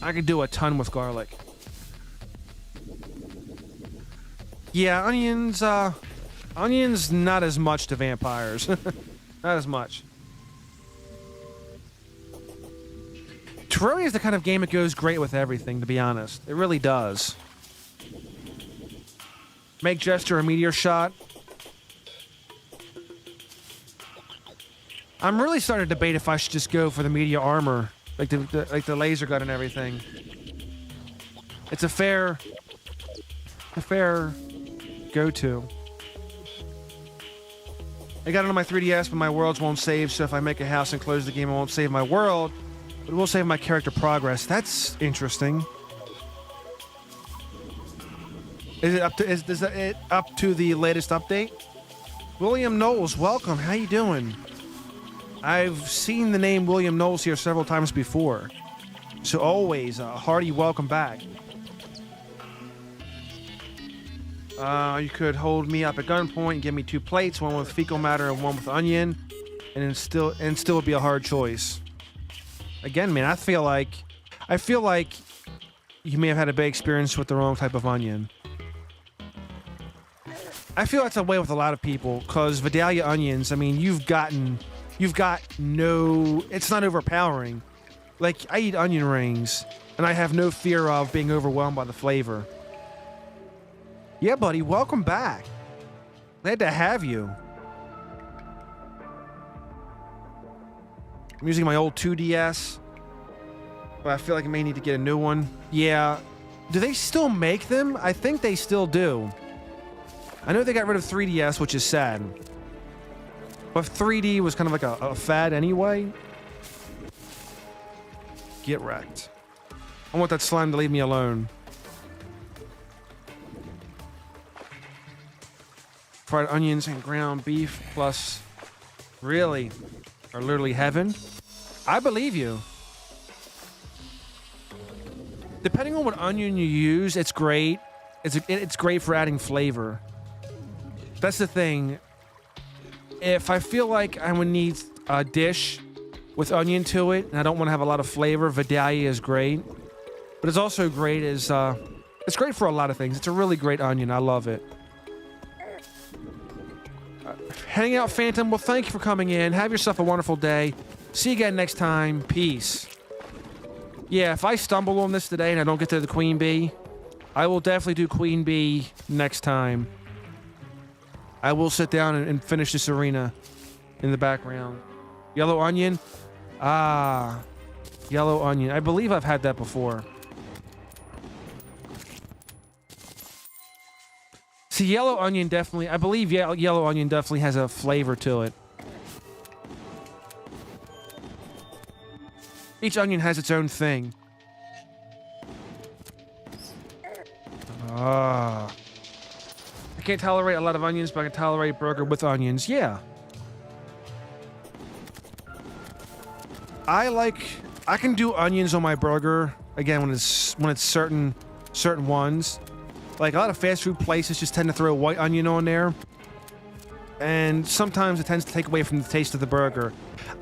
I could do a ton with garlic. Yeah, onions not as much to vampires. Not as much. Terraria is the kind of game that goes great with everything, to be honest. It really does. Make gesture a meteor shot. I'm really starting to debate if I should just go for the meteor armor, like the laser gun and everything. It's a fair go-to. I got it on my 3DS, but my worlds won't save, so if I make a house and close the game, it won't save my world, but it will save my character progress. That's interesting. Is it up to the latest update? William Knowles, welcome. How you doing? I've seen the name William Knowles here several times before, so always a hearty welcome back. You could hold me up at gunpoint and give me 2 plates, one with fecal matter and one with onion, and still would be a hard choice. Again, man, I feel like you may have had a bad experience with the wrong type of onion. I feel that's a way with a lot of people, because Vidalia onions, I mean, it's not overpowering. Like, I eat onion rings, and I have no fear of being overwhelmed by the flavor. Yeah, buddy, welcome back. Glad to have you. I'm using my old 2DS, but I feel like I may need to get a new one. Yeah. Do they still make them? I think they still do. I know they got rid of 3DS, which is sad. But 3D was kind of like a fad anyway. Get wrecked. I want that slime to leave me alone. Fried onions and ground beef plus... Really? Are literally heaven? I believe you. Depending on what onion you use, it's great. It's great for adding flavor. That's the thing. If I feel like I would need a dish with onion to it, and I don't want to have a lot of flavor, Vidalia is great. But it's also great as... it's great for a lot of things. It's a really great onion. I love it. Hang out, Phantom. Well, thank you for coming in. Have yourself a wonderful day. See you again next time. Peace. Yeah, if I stumble on this today and I don't get to the Queen Bee, I will definitely do Queen Bee next time. I will sit down and finish this arena in the background. Yellow onion? Ah, yellow onion. I believe I've had that before. See, yellow onion definitely... I believe yellow onion definitely has a flavor to it. Each onion has its own thing. Ah. I can't tolerate a lot of onions, but I can tolerate burger with onions. Yeah. I can do onions on my burger, again, when it's certain ones. Like, a lot of fast food places just tend to throw white onion on there. And sometimes it tends to take away from the taste of the burger.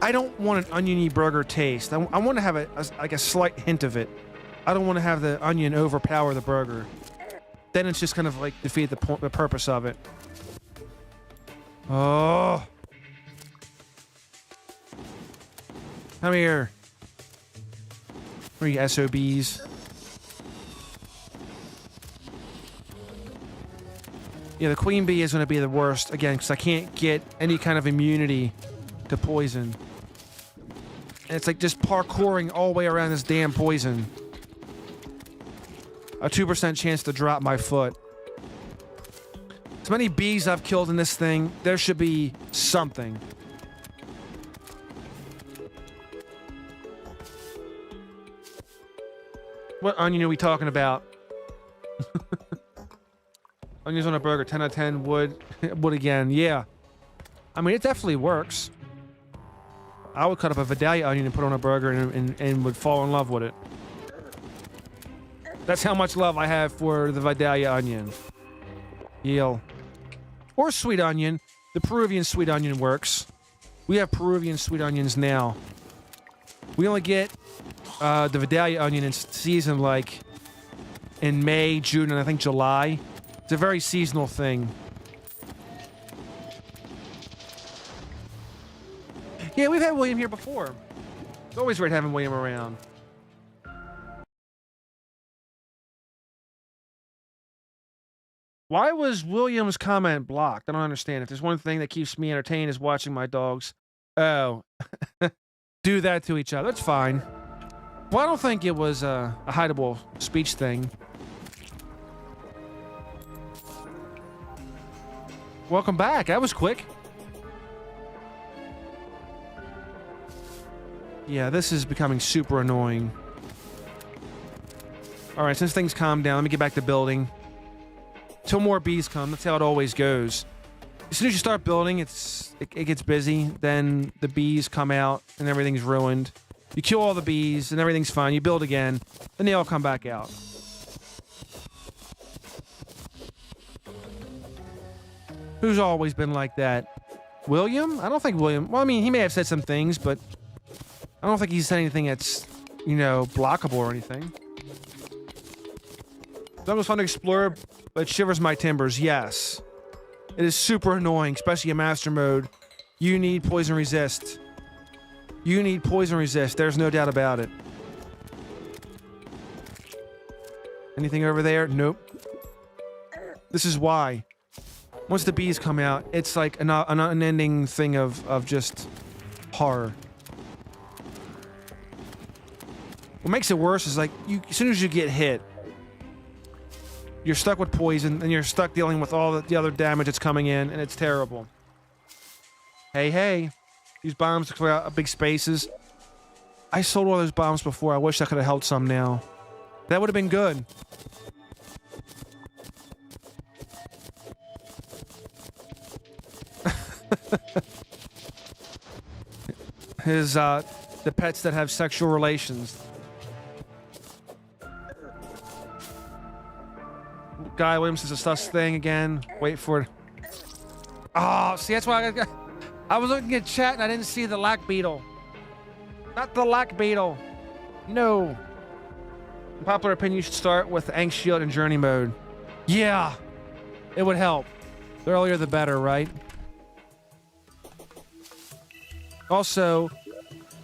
I don't want an oniony burger taste. I want to have a slight hint of it. I don't want to have the onion overpower the burger. Then it's just kind of like defeat the purpose of it. Oh. Come here. Where are you SOBs? Yeah, the Queen Bee is going to be the worst, again, because I can't get any kind of immunity to poison. And it's like just parkouring all the way around this damn poison. A 2% chance to drop my foot. As many bees I've killed in this thing, there should be something. What onion are we talking about? Onions on a burger, 10 out of 10, would again, yeah. I mean, it definitely works. I would cut up a Vidalia onion and put it on a burger and would fall in love with it. That's how much love I have for the Vidalia onion. Yield. Or sweet onion. The Peruvian sweet onion works. We have Peruvian sweet onions now. We only get the Vidalia onion in season like in May, June, and I think July. It's a very seasonal thing. Yeah, we've had William here before. It's always great having William around. Why was William's comment blocked? I don't understand. If there's one thing that keeps me entertained is watching my dogs. Oh. Do that to each other. It's fine. Well, I don't think it was a hideable speech thing. Welcome back. That was quick. Yeah, this is becoming super annoying. Alright, since things calm down, let me get back to building. Till more bees come. That's how it always goes. As soon as you start building, it gets busy. Then the bees come out and everything's ruined. You kill all the bees and everything's fine. You build again. Then they all come back out. Who's always been like that? William? I don't think William... Well, I mean, he may have said some things, but... I don't think he's said anything that's, you know, blockable or anything. That was fun to explore, but it shivers my timbers. Yes. It is super annoying, especially in master mode. You need poison resist. You need poison resist. There's no doubt about it. Anything over there? Nope. This is why. Once the bees come out, it's like an unending thing of just horror. What makes it worse is like, as soon as you get hit, you're stuck with poison, and you're stuck dealing with all the other damage that's coming in, and it's terrible. Hey, hey. Use bombs to clear out big spaces. I sold all those bombs before. I wish I could have held some now. That would have been good. The pets that have sexual relations. Guy Williams is a sus thing again. Wait for it. Oh, see, that's why I was looking at chat and I didn't see the lack beetle. Not the lack beetle. No. In popular opinion, you should start with Angst Shield and Journey mode. Yeah. It would help. The earlier the better, right? Also,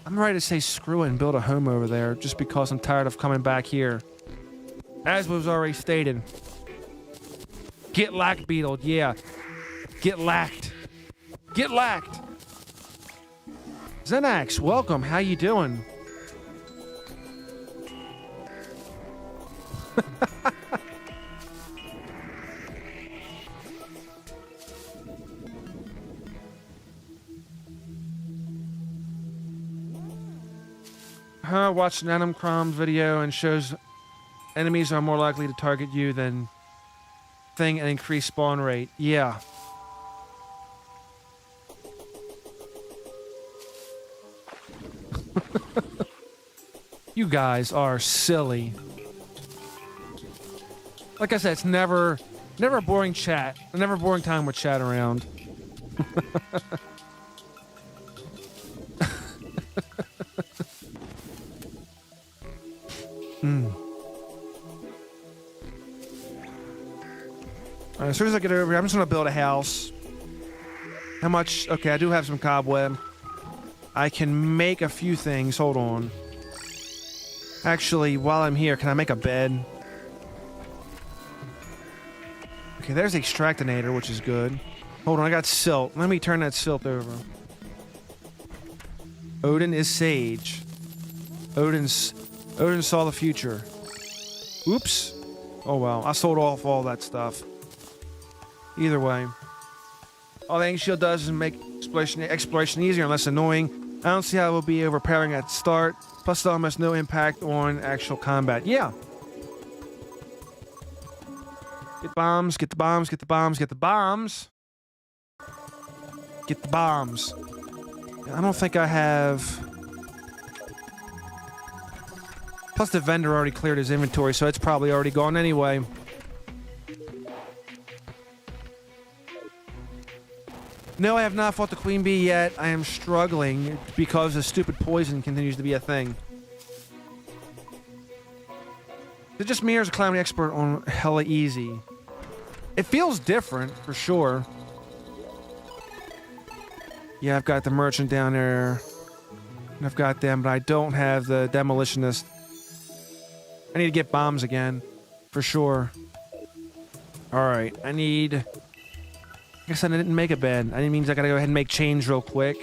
I'm ready to say screw it and build a home over there just because I'm tired of coming back here. As was already stated. Get lack beetled, yeah. Get lacked. Get lacked. Zenax, welcome. How you doing? Watched an Adam Crom video and shows enemies are more likely to target you than thing and increase spawn rate. Yeah. You guys are silly. Like I said, it's never a boring chat. Never a boring time with chat around. As soon as I get over here, I'm just gonna build a house. How much? Okay, I do have some cobweb. I can make a few things. Hold on. Actually, while I'm here, can I make a bed? Okay, there's the extractinator, which is good. Hold on, I got silt. Let me turn that silt over. Odin is sage. Odin saw the future. Oops. Oh well, I sold off all that stuff. Either way. All the Angst Shield does is make exploration easier and less annoying. I don't see how it will be overpowering at the start. Plus, it almost no impact on actual combat. Yeah. Get bombs, get the bombs, get the bombs, get the bombs. Get the bombs. I don't think I have... Plus, the vendor already cleared his inventory, so it's probably already gone anyway. No, I have not fought the Queen Bee yet. I am struggling because the stupid poison continues to be a thing. Is it just me or is a Calamity Expert on hella easy? It feels different, for sure. Yeah, I've got the merchant down there. I've got them, but I don't have the demolitionist. I need to get bombs again, for sure. Alright, I need... I guess I didn't make a bed. That means I gotta go ahead and make chains real quick.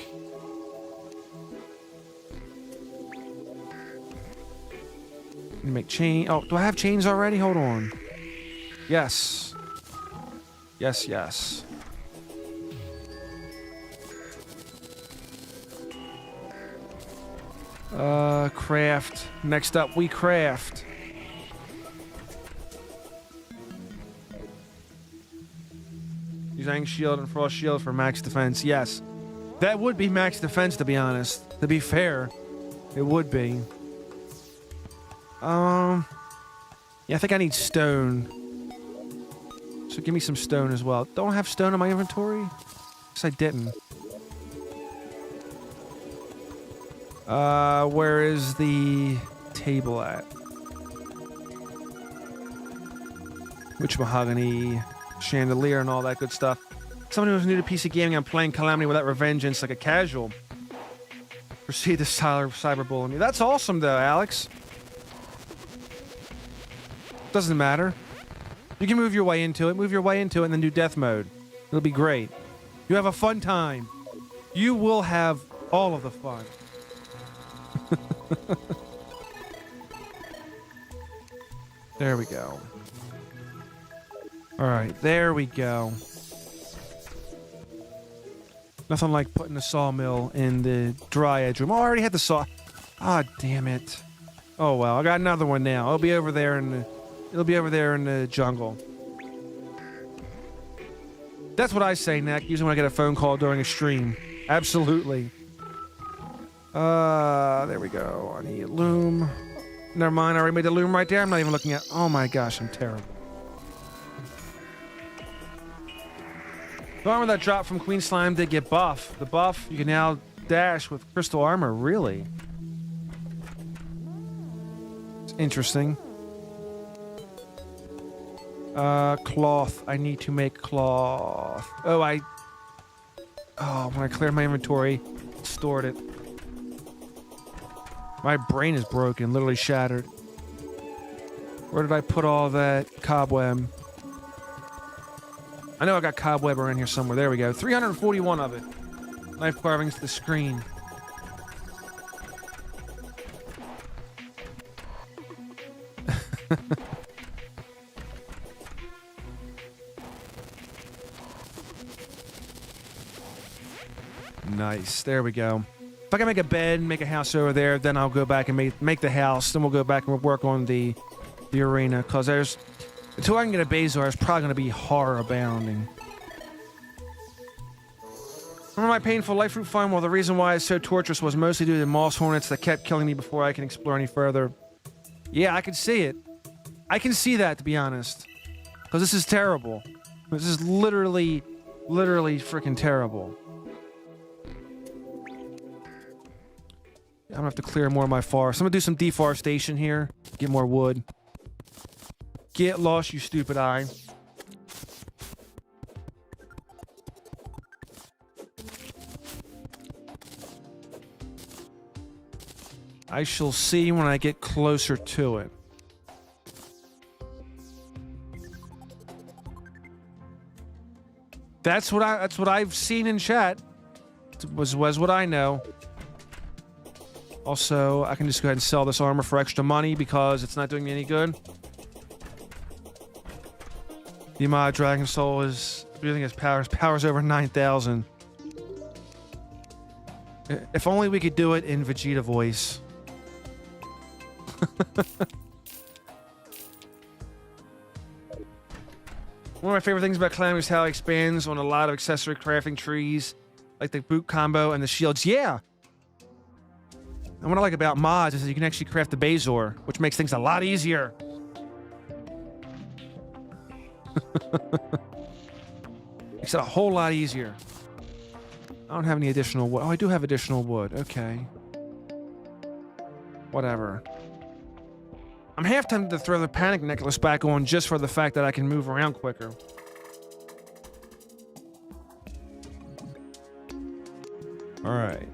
Make chain... Oh, do I have chains already? Hold on. Yes. Yes, yes. Craft. Next up, we craft. Use Iron Shield and Frost Shield for max defense. Yes. That would be max defense, to be honest. To be fair, it would be. Yeah, I think I need stone. So give me some stone as well. Don't I have stone in my inventory? Guess I didn't. Where is the table at? Which mahogany, chandelier, and all that good stuff. Someone who's new to PC gaming, I'm playing Calamity without Revengeance like a casual. Proceed to cyberbullying me. That's awesome, though, Alex. Doesn't matter. You can move your way into it, and then do death mode. It'll be great. You have a fun time. You will have all of the fun. There we go. Alright, there we go. Nothing like putting a sawmill in the dryad room. Oh, I already had the saw. Ah, damn it. Oh well, I got another one now. It'll be over there in the jungle. That's what I say, Nick. Usually when I get a phone call during a stream. Absolutely. There we go. I need loom. Never mind, I already made the loom right there. I'm not even looking at... Oh my gosh, I'm terrible. The armor that dropped from Queen Slime did get buff. The buff, you can now dash with crystal armor. Really? It's interesting. Cloth. I need to make cloth. Oh, when I cleared my inventory, stored it. My brain is broken, literally shattered. Where did I put all that cobweb? I know I got cobweb around here somewhere. There we go. 341 of it. Knife carvings to the screen. Nice. There we go. If I can make a bed, make a house over there, then I'll go back and make the house. Then we'll go back and we'll work on the arena. Because there's... Until I can get a Bazar, it's probably going to be horror abounding. Remember my painful life root farm? Well, the reason why it's so torturous was mostly due to the moss hornets that kept killing me before I can explore any further. Yeah, I can see it. I can see that, to be honest. Because this is terrible. This is literally freaking terrible. I'm gonna have to clear more of my forest. I'm gonna do some deforestation here. Get more wood. Get lost, you stupid eye. I shall see when I get closer to it. That's what I've seen in chat. Was what I know. Also, I can just go ahead and sell this armor for extra money because it's not doing me any good. The mod Dragon Soul is breathing his powers. Powers over 9,000. If only we could do it in Vegeta voice. One of my favorite things about Calamity is how it expands on a lot of accessory crafting trees, like the boot combo and the shields. Yeah! And what I like about mods is that you can actually craft the Bazor, which makes things a lot easier. Makes it a whole lot easier. I don't have any additional wood. Oh, I do have additional wood. Okay. Whatever. I'm half tempted to throw the panic necklace back on just for the fact that I can move around quicker. Alright.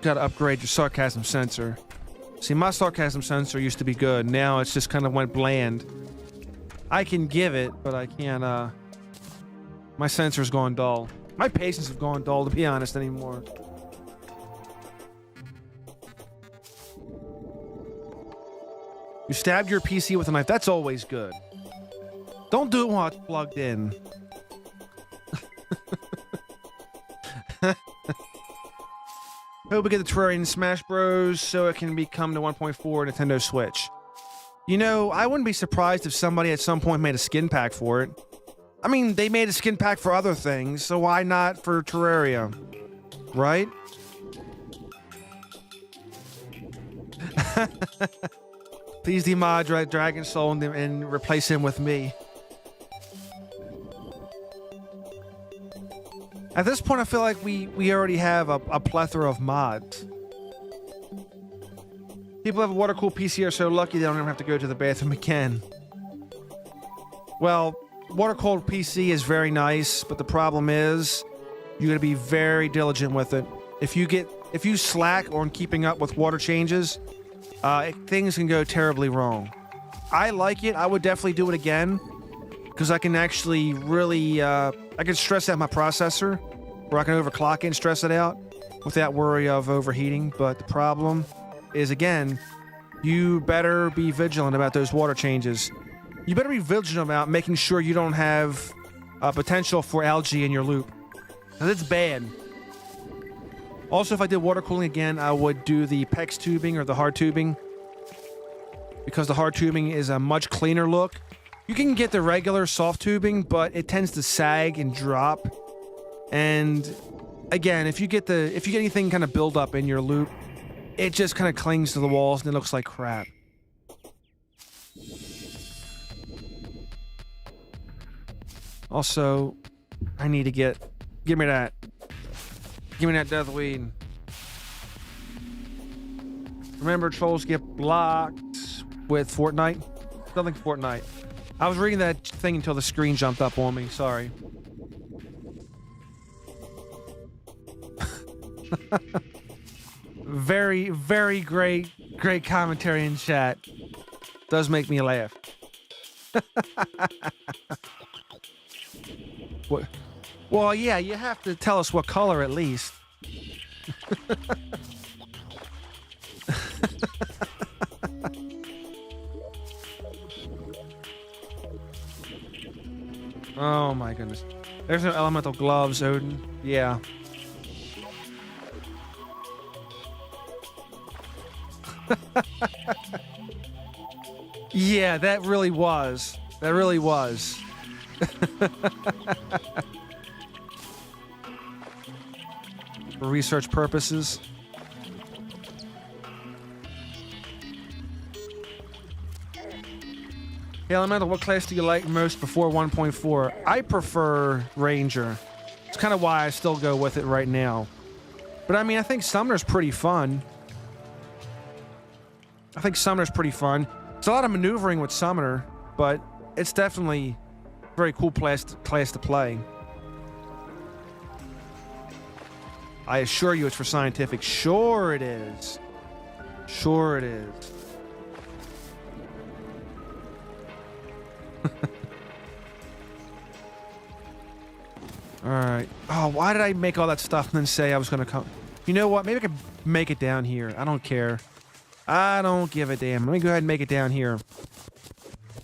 Gotta upgrade your sarcasm sensor. See, my sarcasm sensor used to be good. Now it's just kind of went bland. I can give it, but I can't, my sensor's gone dull. My patience have gone dull, to be honest, anymore. You stabbed your PC with a knife. That's always good. Don't do it while it's plugged in. Hope we get the Terraria in Smash Bros. So it can become the 1.4 Nintendo Switch. You know, I wouldn't be surprised if somebody at some point made a skin pack for it. I mean, they made a skin pack for other things, so why not for Terraria? Right? Please demod Dragon Soul and replace him with me. At this point, I feel like we already have a plethora of mods. People who have a water-cooled PC are so lucky they don't even have to go to the bathroom again. Well, water-cooled PC is very nice, but the problem is you gotta be very diligent with it. If you slack on keeping up with water changes, things can go terribly wrong. I like it. I would definitely do it again because I can actually really I can stress out my processor, or I can overclock it and stress it out without worry of overheating. But the problem is, again, you better be vigilant about those water changes. You better be vigilant about making sure you don't have potential for algae in your loop, because it's bad. Also, if I did water cooling again, I would do the PEX tubing or the hard tubing, because the hard tubing is a much cleaner look. You can get the regular soft tubing, but it tends to sag and drop. And again, if you get anything kind of build up in your loop, it just kind of clings to the walls and it looks like crap. Also, I need to give me that death weed. Remember, trolls get blocked with Fortnite? Something Fortnite. I was reading that thing until the screen jumped up on me. Sorry. Very, very great commentary in chat. Does make me laugh. What? Well, yeah, you have to tell us what color at least. Oh my goodness. There's no elemental gloves, Odin. Yeah. Yeah, that really was. That really was. For research purposes. Hey, Elemental, what class do you like most before 1.4? I prefer Ranger. It's kind of why I still go with it right now. But I mean, I think Summoner's pretty fun. It's a lot of maneuvering with Summoner, but it's definitely a very cool class to play. I assure you it's for scientific. Sure it is. Sure it is. Alright. Oh, why did I make all that stuff and then say I was gonna come? You know what? Maybe I could make it down here. I don't care. I don't give a damn. Let me go ahead and make it down here.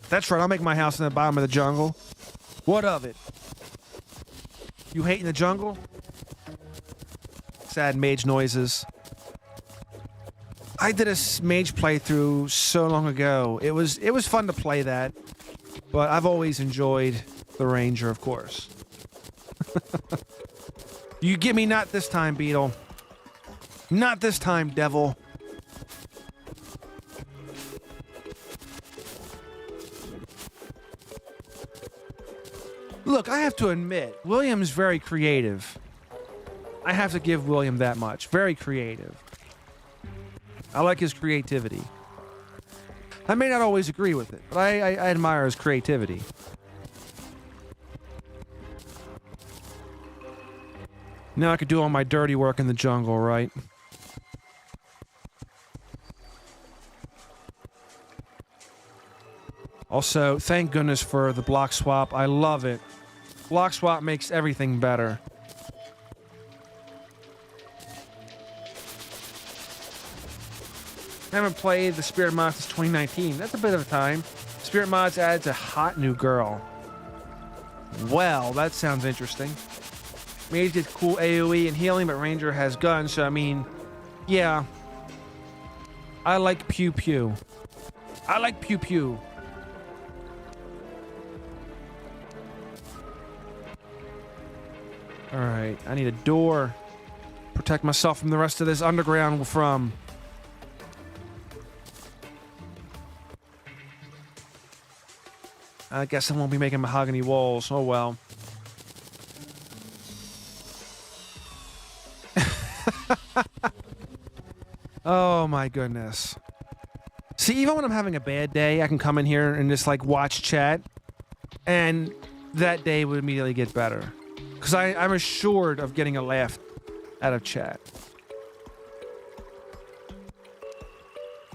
That's right, I'll make my house in the bottom of the jungle. What of it? You hating the jungle? Sad mage noises. I did a mage playthrough so long ago. It was fun to play that, but I've always enjoyed the Ranger, of course. You get me not this time, Beetle. Not this time, devil. Look, I have to admit, William's very creative. I have to give William that much. Very creative. I like his creativity. I may not always agree with it, but I admire his creativity. Now I could do all my dirty work in the jungle, right? Also, thank goodness for the block swap. I love it. Block swap makes everything better. I haven't played the Spirit Mod since 2019. That's a bit of a time. Spirit Mods adds a hot new girl. Well, that sounds interesting. Mage gets cool AoE and healing, but Ranger has guns, so I mean, yeah. I like pew pew. I like pew pew. Alright, I need a door. Protect myself from the rest of this underground from. I guess I won't be making mahogany walls. Oh well. Oh my goodness. See, even when I'm having a bad day, I can come in here and just like watch chat, and that day would immediately get better. Because I'm assured of getting a laugh out of chat.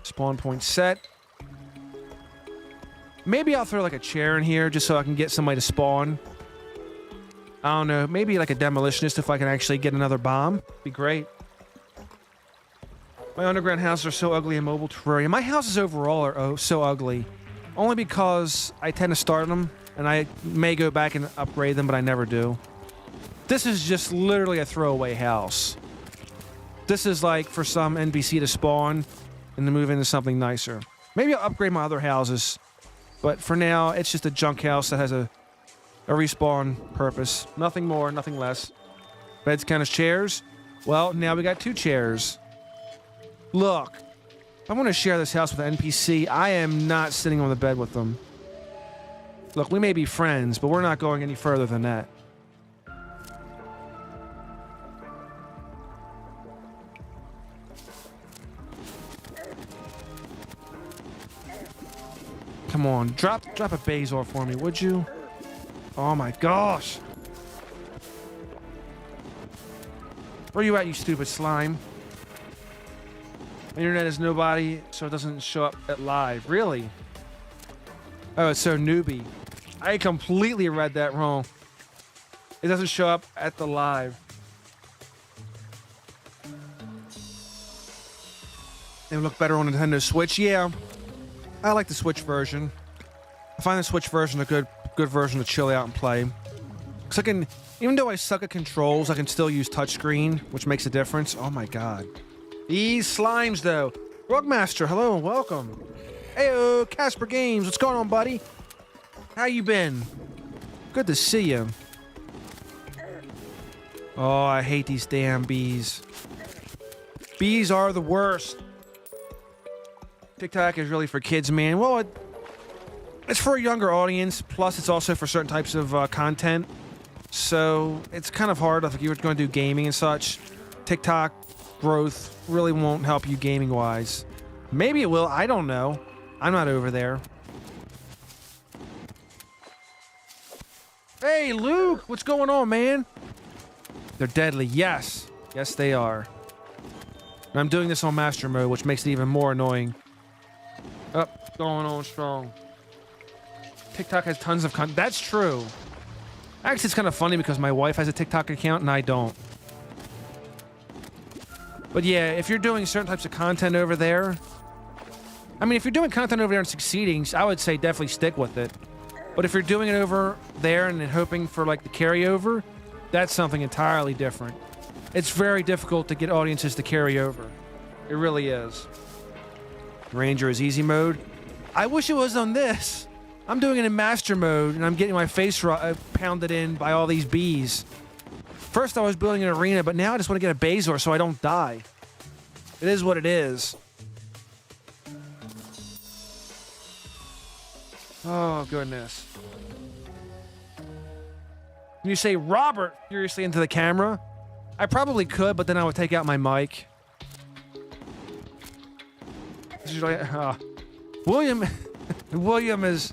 Spawn point set. Maybe I'll throw like a chair in here just so I can get somebody to spawn. I don't know. Maybe like a demolitionist if I can actually get another bomb. Be great. My underground houses are so ugly in mobile Terraria. My houses overall are so ugly. Only because I tend to start them, and I may go back and upgrade them, but I never do. This is just literally a throwaway house. This is like for some NPC to spawn and to move into something nicer. Maybe I'll upgrade my other houses, but for now, it's just a junk house that has a respawn purpose. Nothing more, nothing less. Beds count as chairs. Well, now we got 2 chairs. Look, if I want to share this house with an NPC, I am not sitting on the bed with them. Look, we may be friends, but we're not going any further than that. Come on, drop a basil for me, would you? Oh my gosh! Where you at, you stupid slime? Internet is nobody, so it doesn't show up at live. Really? Oh, it's so newbie. I completely read that wrong. It doesn't show up at the live. It would look better on Nintendo Switch. Yeah, I like the Switch version. I find the Switch version a good version to chill out and play. Cause I can, even though I suck at controls, I can still use touchscreen, which makes a difference. Oh my god. These slimes, though. Rugmaster, hello and welcome. Heyo, Casper Games, what's going on, buddy? How you been? Good to see you. Oh, I hate these damn bees. Bees are the worst. TikTok is really for kids, man. Well, it's for a younger audience, plus it's also for certain types of content. So it's kind of hard if you're going to do gaming and such. TikTok growth really won't help you gaming-wise. Maybe it will, I don't know. I'm not over there. Hey, Luke! What's going on, man? They're deadly, yes. Yes, they are. And I'm doing this on Master Mode, which makes it even more annoying. Up, going on strong. TikTok has tons of content. That's true. Actually, it's kind of funny because my wife has a TikTok account and I don't. But yeah, if you're doing certain types of content over there... I mean, if you're doing content over there and succeeding, I would say definitely stick with it. But if you're doing it over there and then hoping for, like, the carryover, that's something entirely different. It's very difficult to get audiences to carry over. It really is. Ranger is easy mode. I wish it was on this. I'm doing it in master mode, and I'm getting my face pounded in by all these bees. First I was building an arena, but now I just want to get a Bazor so I don't die. It is what it is. Oh, goodness. Can you say Robert furiously into the camera? I probably could, but then I would take out my mic. William is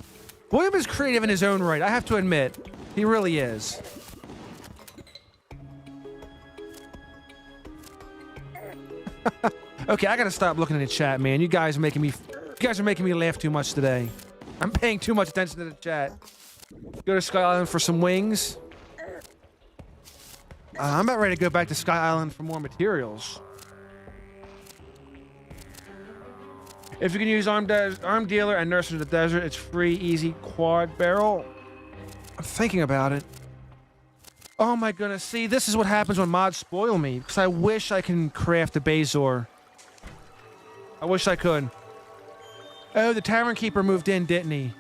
creative in his own right. I have to admit, he really is. Okay, I gotta stop looking at the chat, man. You guys are making me laugh too much today. I'm paying too much attention to the chat. Go to Sky Island for some wings. I'm about ready to go back to Sky Island for more materials. If you can use arm dealer and nurse in the desert, it's free, easy quad barrel. I'm thinking about it. Oh my goodness, see, this is what happens when mods spoil me, because I wish I can craft a Bazor. I wish I could. Oh, the Tavern Keeper moved in, didn't he?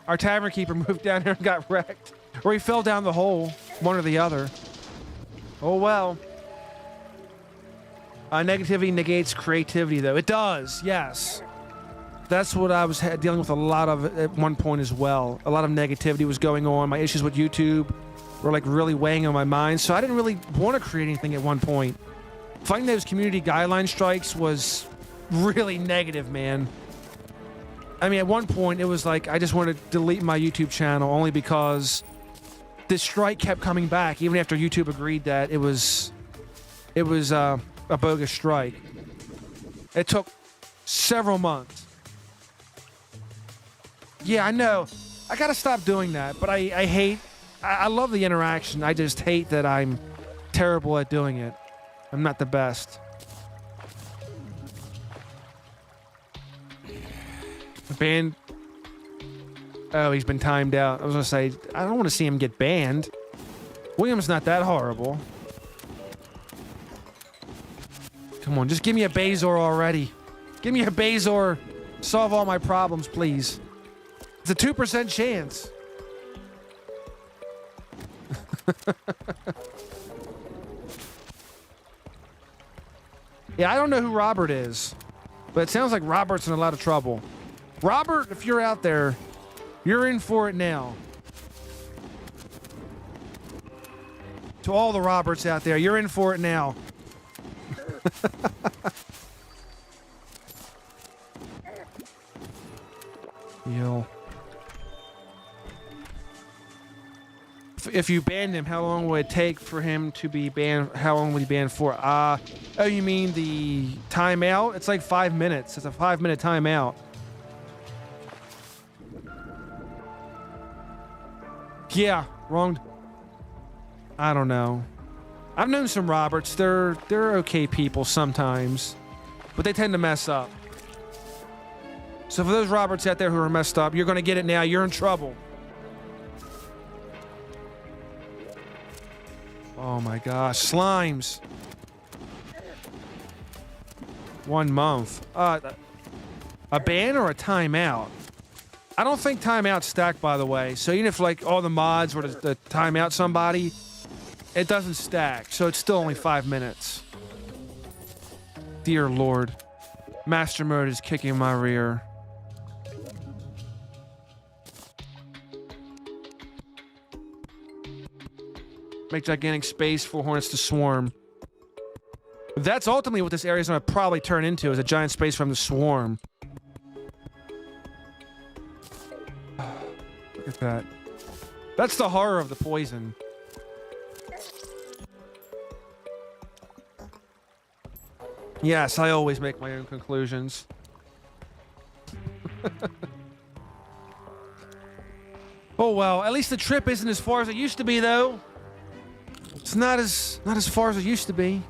Our Tavern Keeper moved down here and got wrecked. Or he fell down the hole, one or the other. Oh well. Negativity negates creativity, though. It does, yes. That's what I was dealing with a lot of at one point as well. A lot of negativity was going on. My issues with YouTube were like really weighing on my mind, so I didn't really want to create anything at one point. Fighting those community guideline strikes was really negative, man. I mean, at one point, it was like I just wanted to delete my YouTube channel only because this strike kept coming back, even after YouTube agreed that it was a bogus strike. It took several months. Yeah, I know. I gotta stop doing that, but I love the interaction. I just hate that I'm terrible at doing it. I'm not the best. Banned. Oh, he's been timed out. I was gonna say, I don't want to see him get banned. William's not that horrible. Come on, just give me a Bazor already. Give me a Bazor. Solve all my problems, please. It's a 2% chance. Yeah, I don't know who Robert is, but it sounds like Robert's in a lot of trouble. Robert, if you're out there, you're in for it now. To all the Roberts out there, you're in for it now. Yo. If you banned him, how long would it take for him to be banned? How long would he ban for? Oh, you mean the timeout? It's like 5 minutes. It's a 5-minute timeout. Yeah, wrong. I don't know. I've known some Roberts. They're okay people sometimes, but they tend to mess up. So for those Roberts out there who are messed up, you're gonna get it now. You're in trouble. Oh my gosh, slimes. 1 month. A ban or a timeout? I don't think timeout's stacked, by the way. So even if like all the mods were to timeout somebody, it doesn't stack. So it's still only 5 minutes. Dear Lord. Master mode is kicking my rear. Make gigantic space for hornets to swarm. That's ultimately what this area is going to probably turn into, is a giant space for them to swarm. Look at that. That's the horror of the poison. Yes, I always make my own conclusions. Oh well, at least the trip isn't as far as it used to be, though. It's not as far as it used to be.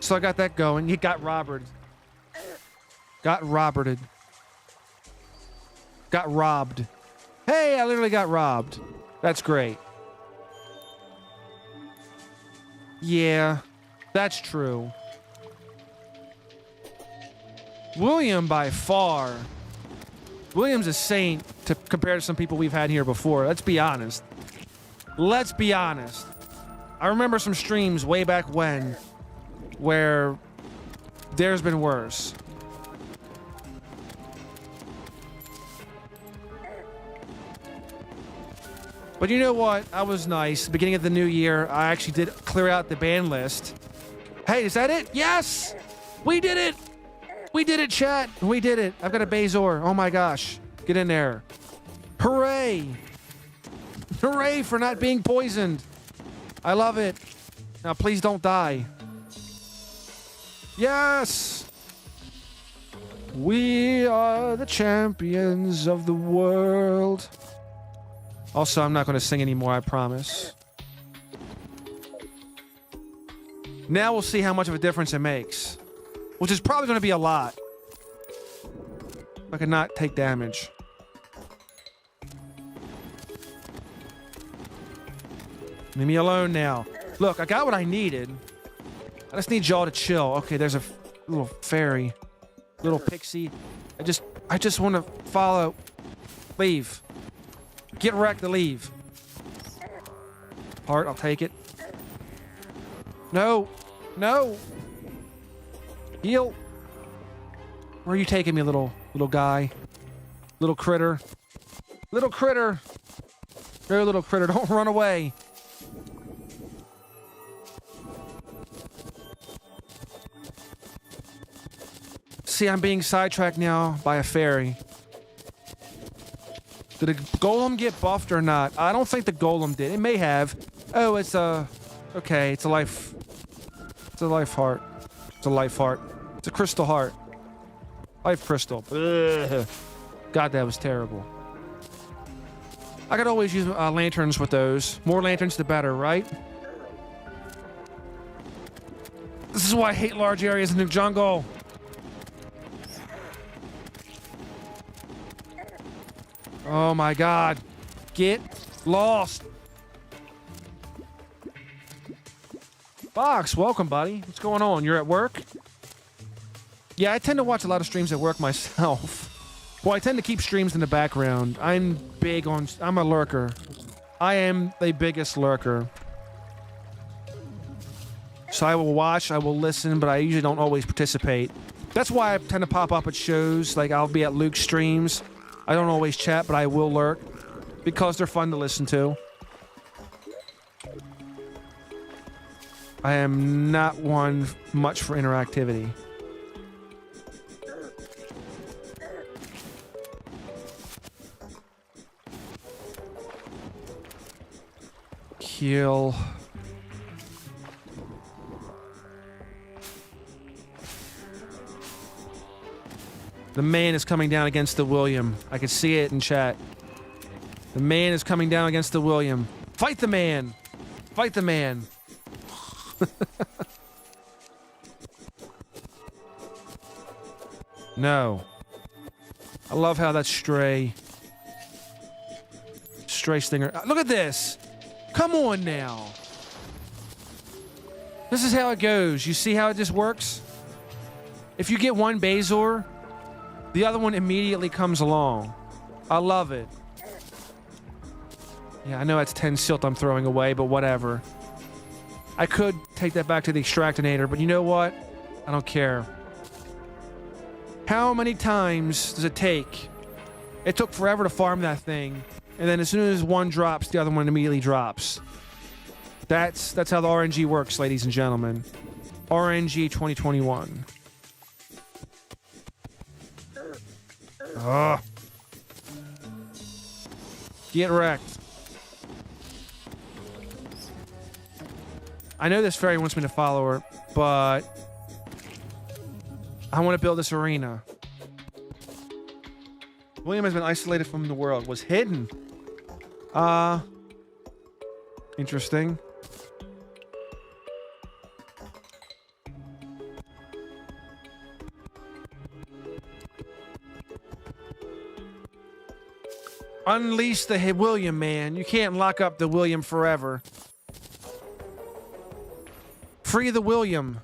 So I got that going. He got Roberted. Got Roberted. Got robbed. Hey, I literally got robbed. That's great. Yeah, that's true. William, by far. William's a saint compared to some people we've had here before. Let's be honest. Let's be honest. I remember some streams way back when where there's been worse. But you know what? I was nice. Beginning of the new year, I actually did clear out the ban list. Hey, is that it? Yes! We did it! We did it, chat. We did it. I've got a Bazor. Oh my gosh. Get in there. Hooray! Hooray for not being poisoned. I love it. Now please don't die. Yes! We are the champions of the world. Also, I'm not going to sing anymore, I promise. Now we'll see how much of a difference it makes. Which is probably going to be a lot. If I can not take damage. Leave me alone now. Look, I got what I needed. I just need y'all to chill. Okay, there's a little fairy. Little pixie. I just want to follow. Leave. Get wrecked to leave. Heart, I'll take it. No. No. Heal. Where are you taking me, little guy? Little critter. Little critter. No, little critter, don't run away. See, I'm being sidetracked now by a fairy. Did a golem get buffed or not? I don't think the golem did. It may have. Oh, it's a... Okay, it's a life... It's a life heart. It's a life heart. It's a crystal heart. Life crystal. Ugh. God, that was terrible. I could always use lanterns with those. More lanterns, the better, right? This is why I hate large areas in the jungle. Oh my god. Get lost. Fox, welcome, buddy. What's going on? You're at work? Yeah, I tend to watch a lot of streams at work myself. Well, I tend to keep streams in the background. I'm big on... I'm a lurker. I am the biggest lurker. So I will watch, I will listen, but I usually don't always participate. That's why I tend to pop up at shows. Like, I'll be at Luke's streams. I don't always chat, but I will lurk. Because they're fun to listen to. I am not one much for interactivity. Kill. The man is coming down against the William. I can see it in chat. The man is coming down against the William. Fight the man! Fight the man! No. I love how that stray stinger... Look at this! Come on now! This is how it goes. You see how it just works? If you get one Bazor, the other one immediately comes along. I love it. Yeah, I know that's 10 silt I'm throwing away, but whatever. I could take that back to the Extractinator, but you know what? I don't care. How many times does it take? It took forever to farm that thing, and then as soon as one drops, the other one immediately drops. That's how the RNG works, ladies and gentlemen. RNG 2021. Ugh. Get wrecked. I know this fairy wants me to follow her, but I want to build this arena. William has been isolated from the world. Was hidden. Interesting. Unleash the William, man. You can't lock up the William forever. Free the William.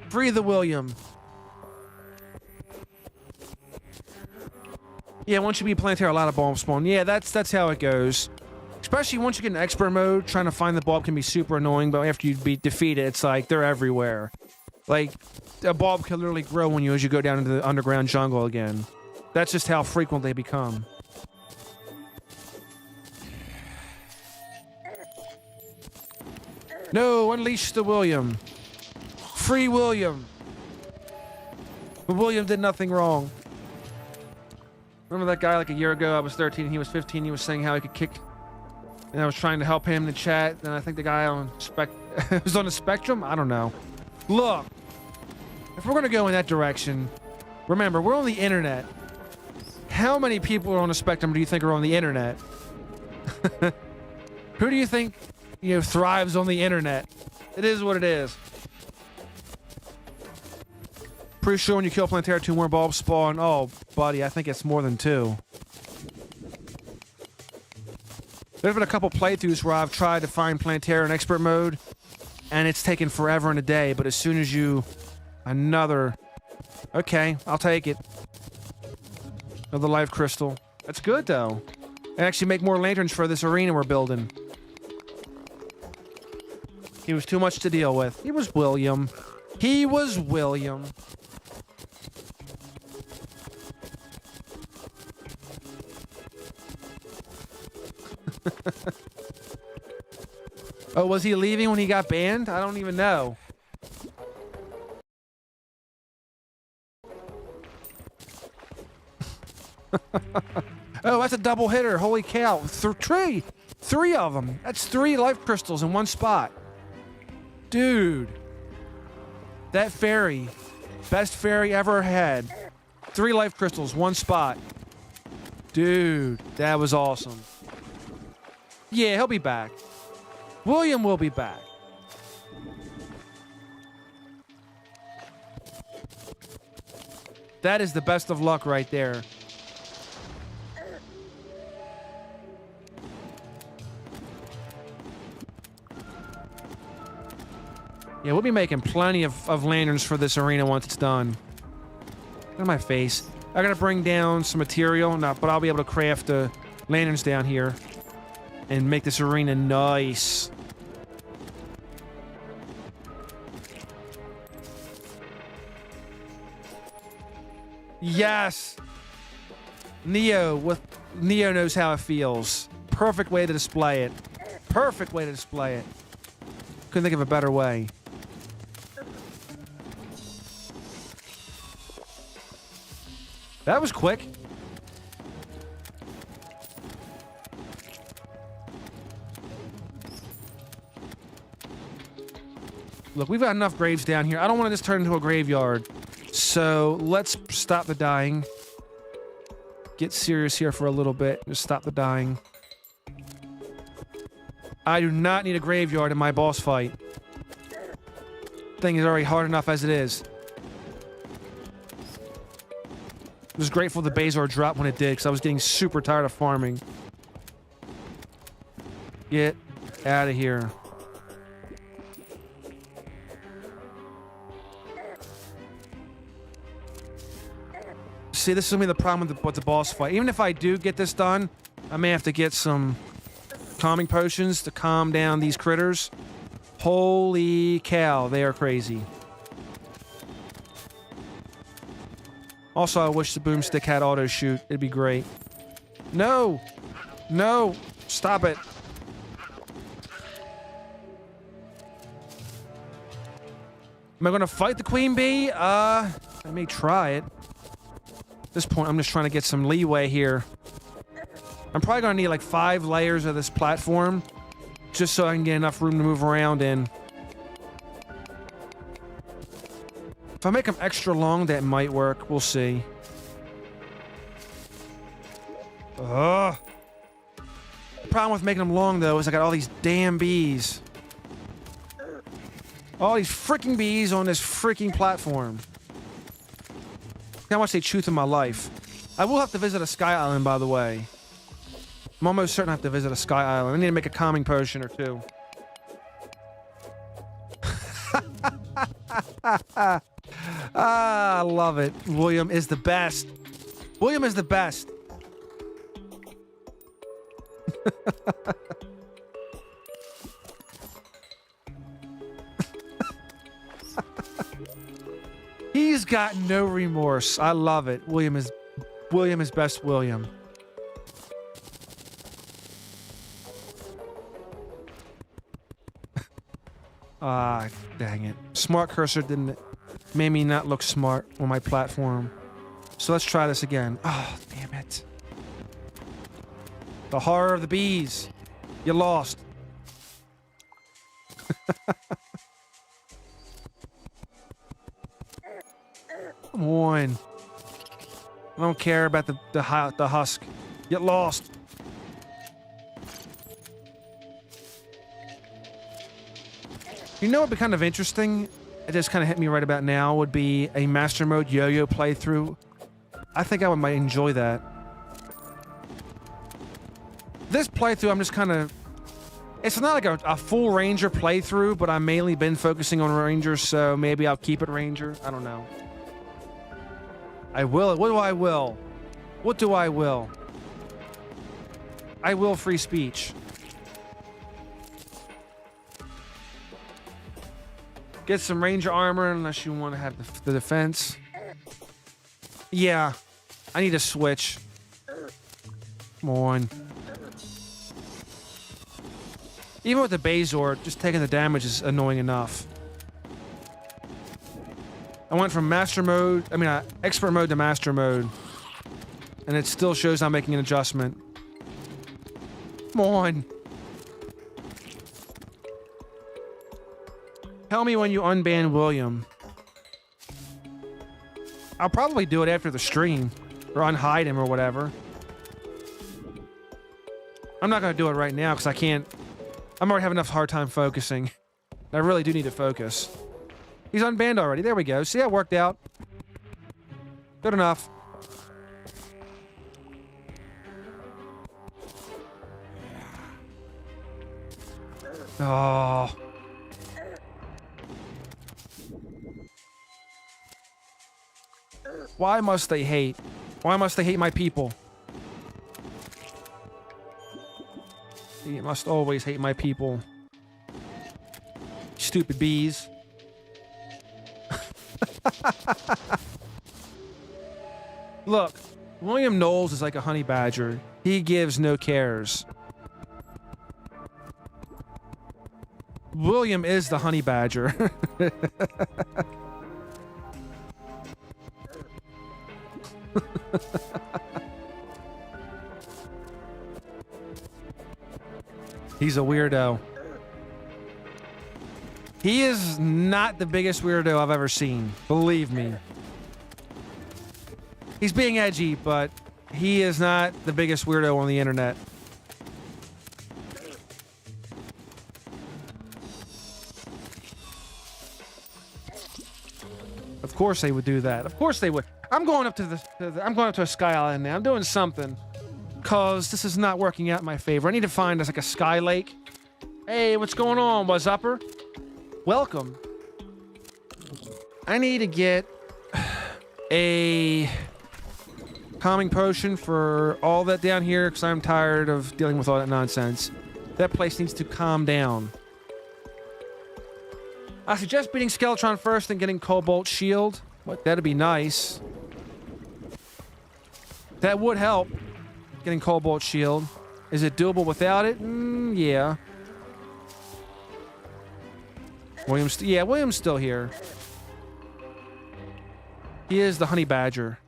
Free the William. Yeah, once you beat Planetary, a lot of bombs spawn. Yeah, that's how it goes. Especially once you get in expert mode, trying to find the bulb can be super annoying, but after you defeat it, it's like, they're everywhere. Like, a bulb can literally grow on you as you go down into the underground jungle again. That's just how frequent they become. No, unleash the William. Free William. But William did nothing wrong. Remember that guy like a year ago? I was 13, he was 15, he was saying how he could kick. And I was trying to help him in the chat, and I think the guy on was on the spectrum? I don't know. Look, if we're gonna go in that direction, remember, we're on the internet. How many people on the spectrum do you think are on the internet? Who do you think, you know, thrives on the internet? It is what it is. Pretty sure when you kill Planetara, 2 more bulbs spawn. Oh, buddy, I think it's more than 2. There's been a couple playthroughs where I've tried to find Planetara in expert mode, and it's taken forever and a day, but as soon as you... Another... Okay, I'll take it. Another life crystal. That's good, though. And actually make more lanterns for this arena we're building. He was too much to deal with. He was William. He was William. Oh, was he leaving when he got banned? I don't even know. Oh, that's a double hitter. Holy cow. Three of them. That's 3 life crystals in one spot. Dude. That fairy. Best fairy ever had. 3 life crystals, one spot. Dude, that was awesome. Yeah, he'll be back. William will be back. That is the best of luck right there. Yeah, we'll be making plenty of lanterns for this arena once it's done. Look at my face. I gotta bring down some material, but I'll be able to craft lanterns down here and make this arena nice. Yes! Neo knows how it feels. Perfect way to display it. Perfect way to display it. Couldn't think of a better way. That was quick. Look, we've got enough graves down here. I don't want to just turn into a graveyard. So let's stop the dying. Get serious here for a little bit. Just stop the dying. I do not need a graveyard in my boss fight. Thing is already hard enough as it is. I was grateful the Bazar dropped when it did, because I was getting super tired of farming. Get out of here. See, this is going to be the problem with the boss fight. Even if I do get this done, I may have to get some calming potions to calm down these critters. Holy cow, they are crazy. Also, I wish the boomstick had auto shoot. It'd be great. No! No! Stop it. Am I gonna fight the queen bee? I may try it. At this point, I'm just trying to get some leeway here. I'm probably gonna need like 5 layers of this platform just so I can get enough room to move around in. If I make them extra long, that might work. We'll see. Ugh. The problem with making them long, though, is I got all these damn bees. All these freaking bees on this freaking platform. Look how much they chew through my life. I will have to visit a sky island, by the way. I'm almost certain I have to visit a sky island. I need to make a calming potion or 2. I love it. William is the best. William is the best. He's got no remorse. I love it. William is best William. Ah, dang it. Smart cursor made me not look smart on my platform. So let's try this again. Oh, damn it. The horror of the bees. You lost. Come on. I don't care about the husk. Get lost. You know what would be kind of interesting? It just kind of hit me right about now. Would be a master mode yo-yo playthrough. I think I might enjoy that. This playthrough, I'm just kind of... It's not like a full Ranger playthrough, but I've mainly been focusing on Ranger, so maybe I'll keep it Ranger. I don't know. I will. What do I will? What do I will? I will free speech. Get some Ranger armor unless you want to have the defense. Yeah. I need to switch. Come on. Even with the Bazor, just taking the damage is annoying enough. I went from expert mode to master mode. And it still shows I'm making an adjustment. Come on. Tell me when you unban William. I'll probably do it after the stream. Or unhide him or whatever. I'm not going to do it right now because I can't... I'm already having enough hard time focusing. I really do need to focus. He's unbanned already. There we go. See, that worked out. Good enough. Oh. Why must they hate? Why must they hate my people? You must always hate my people. Stupid bees. Look, William Knowles is like a honey badger. He gives no cares. William is the honey badger. He's a weirdo. He is not the biggest weirdo I've ever seen. Believe me. He's being edgy, but he is not the biggest weirdo on the internet. Of course they would do that. Of course they would. I'm going up to I'm going up to a sky island now. I'm doing something. Cause this is not working out in my favor. I need to find us like a sky lake. Hey, what's going on, what's upper? Welcome. I need to get a calming potion for all that down here because I'm tired of dealing with all that nonsense. That place needs to calm down. I suggest beating Skeletron first and getting Cobalt Shield. What? That'd be nice. That would help. Getting Cobalt Shield. Is it doable without it? Yeah. William's still here. He is the honey badger.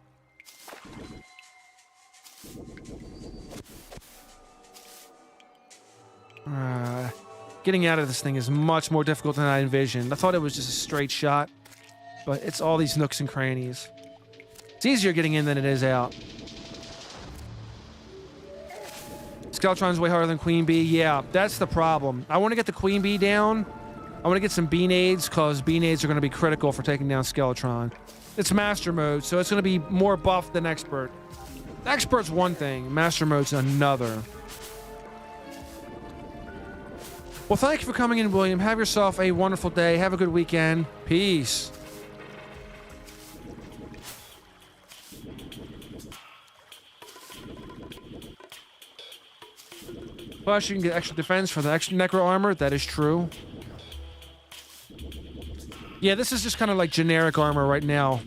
Getting out of this thing is much more difficult than I envisioned. I thought it was just a straight shot, but it's all these nooks and crannies. It's easier getting in than it is out. Skeletron's way harder than Queen Bee. Yeah, that's the problem. I want to get the Queen Bee down. I want to get some Bee Nades, because Bee Nades are going to be critical for taking down Skeletron. It's Master Mode, so it's going to be more buff than Expert. Expert's one thing, Master Mode's another. Well, thank you for coming in, William. Have yourself a wonderful day. Have a good weekend. Peace. Plus, you can get extra defense for the extra necro armor. That is true. Yeah, this is just kind of like generic armor right now.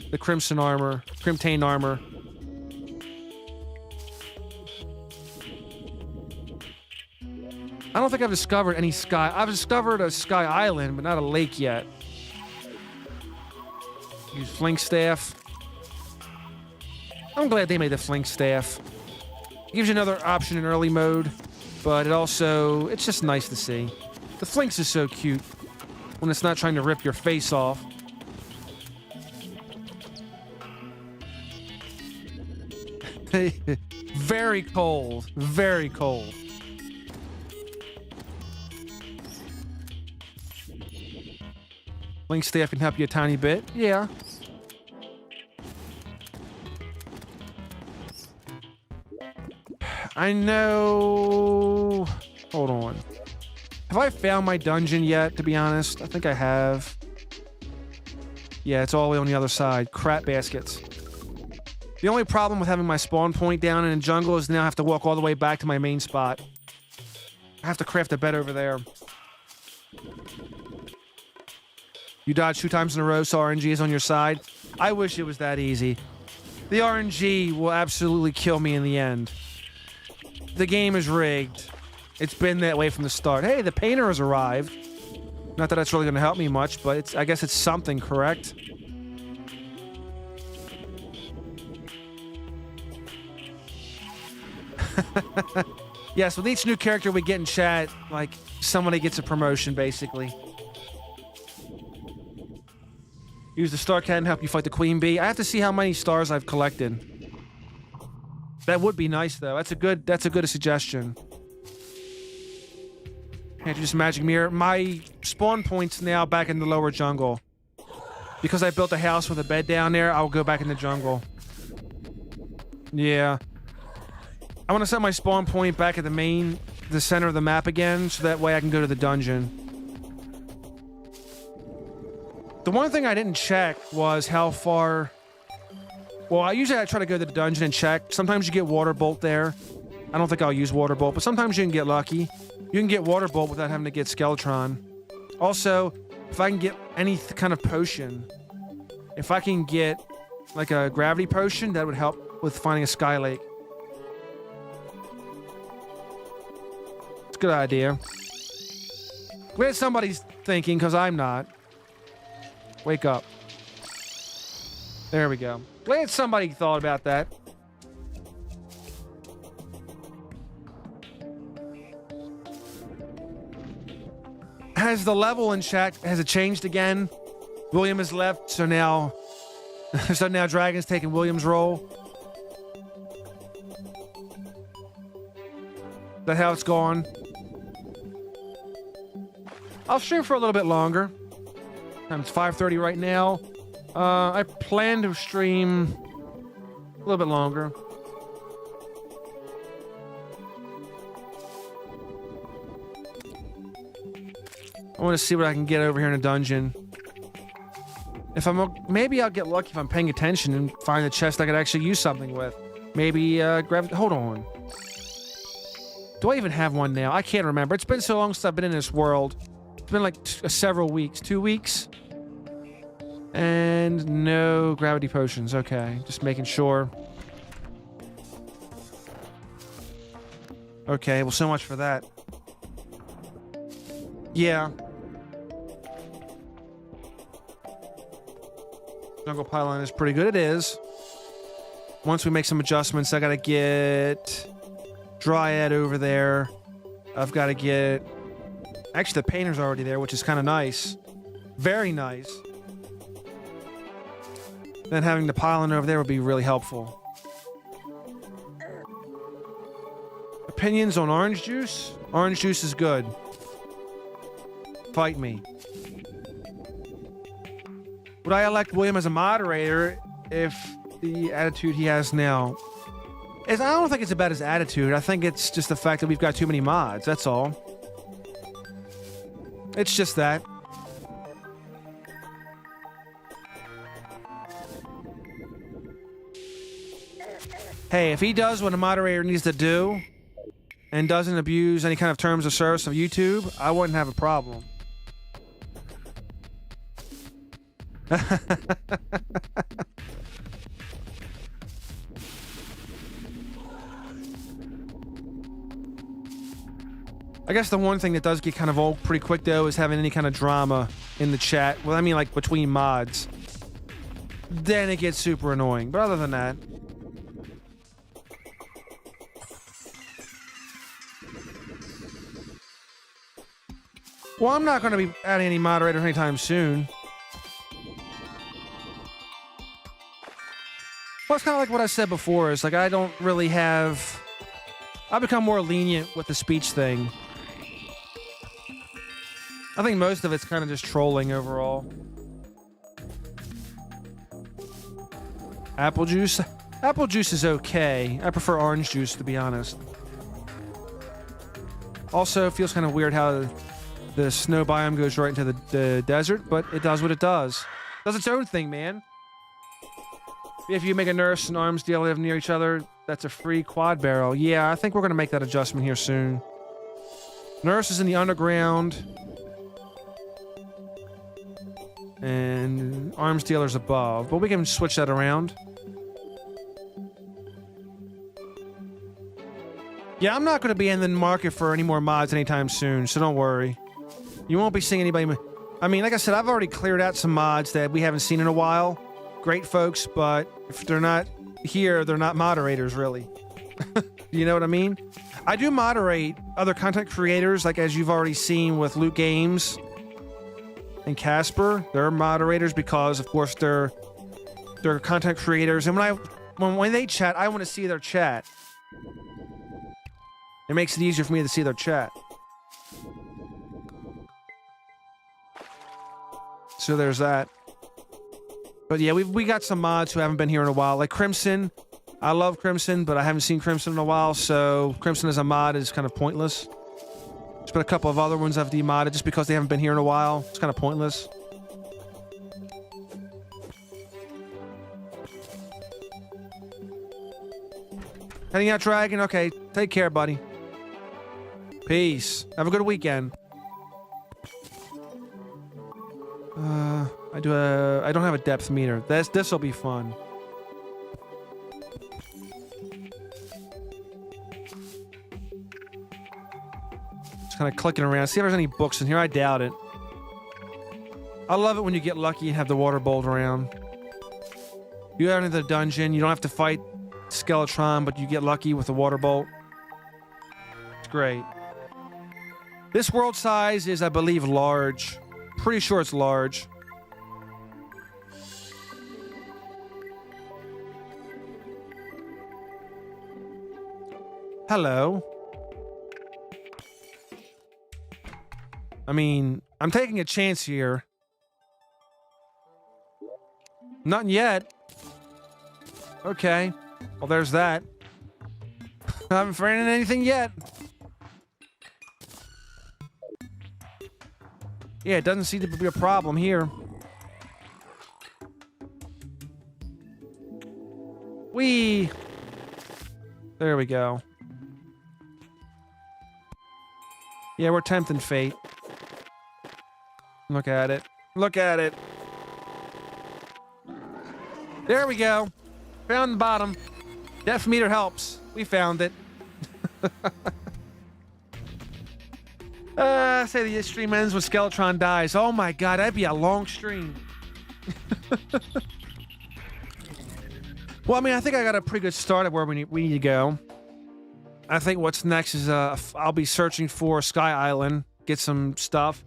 The crimson armor, crimtane armor. I don't think I've discovered any sky. I've discovered a sky island, but not a lake yet. Use flink staff. I'm glad they made the flink staff. It gives you another option in early mode, but it's just nice to see. The flinks is so cute when it's not trying to rip your face off. Very cold. Very cold. Link staff can help you a tiny bit. Yeah. I know... Hold on. Have I found my dungeon yet, to be honest? I think I have. Yeah, it's all the way on the other side. Crap baskets. The only problem with having my spawn point down in the jungle is now I have to walk all the way back to my main spot. I have to craft a bed over there. You dodge 2 times in a row, so RNG is on your side. I wish it was that easy. The RNG will absolutely kill me in the end. The game is rigged. It's been that way from the start. Hey, the painter has arrived. Not that that's really going to help me much, but I guess it's something, correct? Yes, with each new character we get in chat, like, somebody gets a promotion, basically. Use the star cat and help you fight the queen bee. I have to see how many stars I've collected. That would be nice, though. That's a good suggestion. Can't you just magic mirror? My spawn point's now back in the lower jungle. Because I built a house with a bed down there, I'll go back in the jungle. Yeah. I want to set my spawn point back at the center of the map again, so that way I can go to the dungeon. The one thing I didn't check was how far... Well, I try to go to the dungeon and check. Sometimes you get water bolt there. I don't think I'll use water bolt, but sometimes you can get lucky. You can get water bolt without having to get Skeletron. Also, if I can get any kind of potion, if I can get like a gravity potion, that would help with finding a sky lake. It's a good idea. Glad somebody's thinking, because I'm not. Wake up. There we go. Glad somebody thought about that. Has the level in chat, has it changed again? William has left, so now Dragon's taking William's role. Is that how it's gone? I'll stream for a little bit longer. It's 5:30 right now. I plan to stream a little bit longer. I want to see what I can get over here in a dungeon. Maybe I'll get lucky if I'm paying attention and find a chest I could actually use something with. Maybe hold on. Do I even have one now? I can't remember. It's been so long since I've been in this world. It's been like several weeks. 2 weeks? And no gravity potions. Okay, just making sure. Okay, well, so much for that. Yeah. Jungle pylon is pretty good. It is. Once we make some adjustments, I gotta get Dryad over there. I've got to get... Actually, the painter's already there, which is kind of nice. Very nice. Then having the pylon over there would be really helpful. Opinions on orange juice? Orange juice is good. Fight me. Would I elect William as a moderator if the attitude he has now? I don't think it's about his attitude. I think it's just the fact that we've got too many mods. That's all. It's just that. Hey, if he does what a moderator needs to do, and doesn't abuse any kind of terms of service of YouTube, I wouldn't have a problem. I guess the one thing that does get kind of old pretty quick, though, is having any kind of drama in the chat. Well, I mean, like, between mods. Then it gets super annoying. But other than that... Well, I'm not going to be adding any moderators anytime soon. Well, it's kind of like what I said before. Is like, I don't really have... I've become more lenient with the speech thing. I think most of it's kind of just trolling overall. Apple juice? Apple juice is okay. I prefer orange juice, to be honest. Also, it feels kind of weird how the snow biome goes right into the desert, but it does what it does. It does its own thing, man. If you make a nurse and arms deal live near each other, that's a free quad barrel. Yeah, I think we're going to make that adjustment here soon. Nurse is in the underground. And arms dealer's above. But we can switch that around. Yeah, I'm not going to be in the market for any more mods anytime soon, so don't worry. You won't be seeing anybody... I mean, like I said, I've already cleared out some mods that we haven't seen in a while. Great folks, but if they're not here, they're not moderators, really. You know what I mean? I do moderate other content creators, like as you've already seen with Loot Games and Casper. They're moderators because, of course, they're content creators. And when they chat, I want to see their chat. It makes it easier for me to see their chat. So there's that. But yeah, we got some mods who haven't been here in a while. Like Crimson. I love Crimson, but I haven't seen Crimson in a while, so Crimson as a mod is kind of pointless. There's been a couple of other ones I've demodded just because they haven't been here in a while. It's kind of pointless. Heading out, Dragon? Okay, take care, buddy. Peace. Have a good weekend. I don't have a depth meter. This'll be fun. Just kind of clicking around. See if there's any books in here. I doubt it. I love it when you get lucky and have the water bolt around. You go into the dungeon. You don't have to fight Skeletron, but you get lucky with the water bolt. It's great. This world size is, I believe, large. Pretty sure it's large. Hello. I mean, I'm taking a chance here. Nothing yet. Okay. Well, there's that. I haven't found anything yet. Yeah, it doesn't seem to be a problem here. Whee! There we go. Yeah, we're tempting fate. Look at it. Look at it. There we go. Found the bottom. Depth meter helps. We found it. Say the stream ends when Skeletron dies. Oh my god, that'd be a long stream. Well, I mean, I think I got a pretty good start at where we need to go. I think what's next is I'll be searching for Sky Island, get some stuff.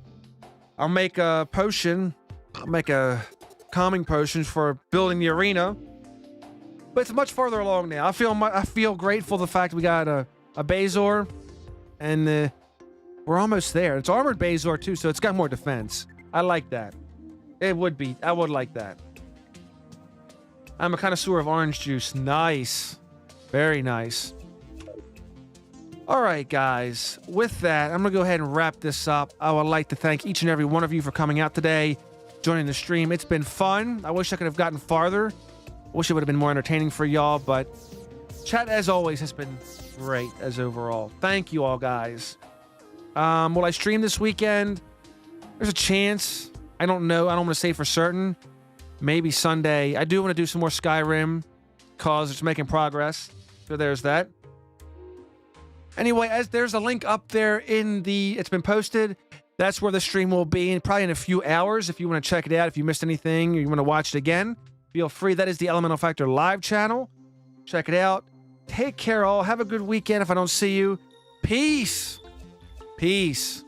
I'll make a potion. I'll make a calming potion for building the arena. But it's much farther along now. I feel grateful the fact we got a Bazor, and we're almost there. It's armored Bazor too, so it's got more defense. I like that. It would be. I would like that. I'm a connoisseur of orange juice. Nice. Very nice. Alright, guys. With that, I'm going to go ahead and wrap this up. I would like to thank each and every one of you for coming out today, joining the stream. It's been fun. I wish I could have gotten farther. I wish it would have been more entertaining for y'all, but Chat, as always, has been great as overall. Thank you all, guys. Will I stream this weekend? There's a chance. I don't know. I don't want to say for certain. Maybe Sunday. I do want to do some more Skyrim because it's making progress. So there's that. Anyway, as there's a link up there in the... It's been posted. That's where the stream will be, probably in a few hours. If you want to check it out, if you missed anything, or you want to watch it again, feel free. That is the Elemental Factor live channel. Check it out. Take care, all. Have a good weekend if I don't see you. Peace. Peace.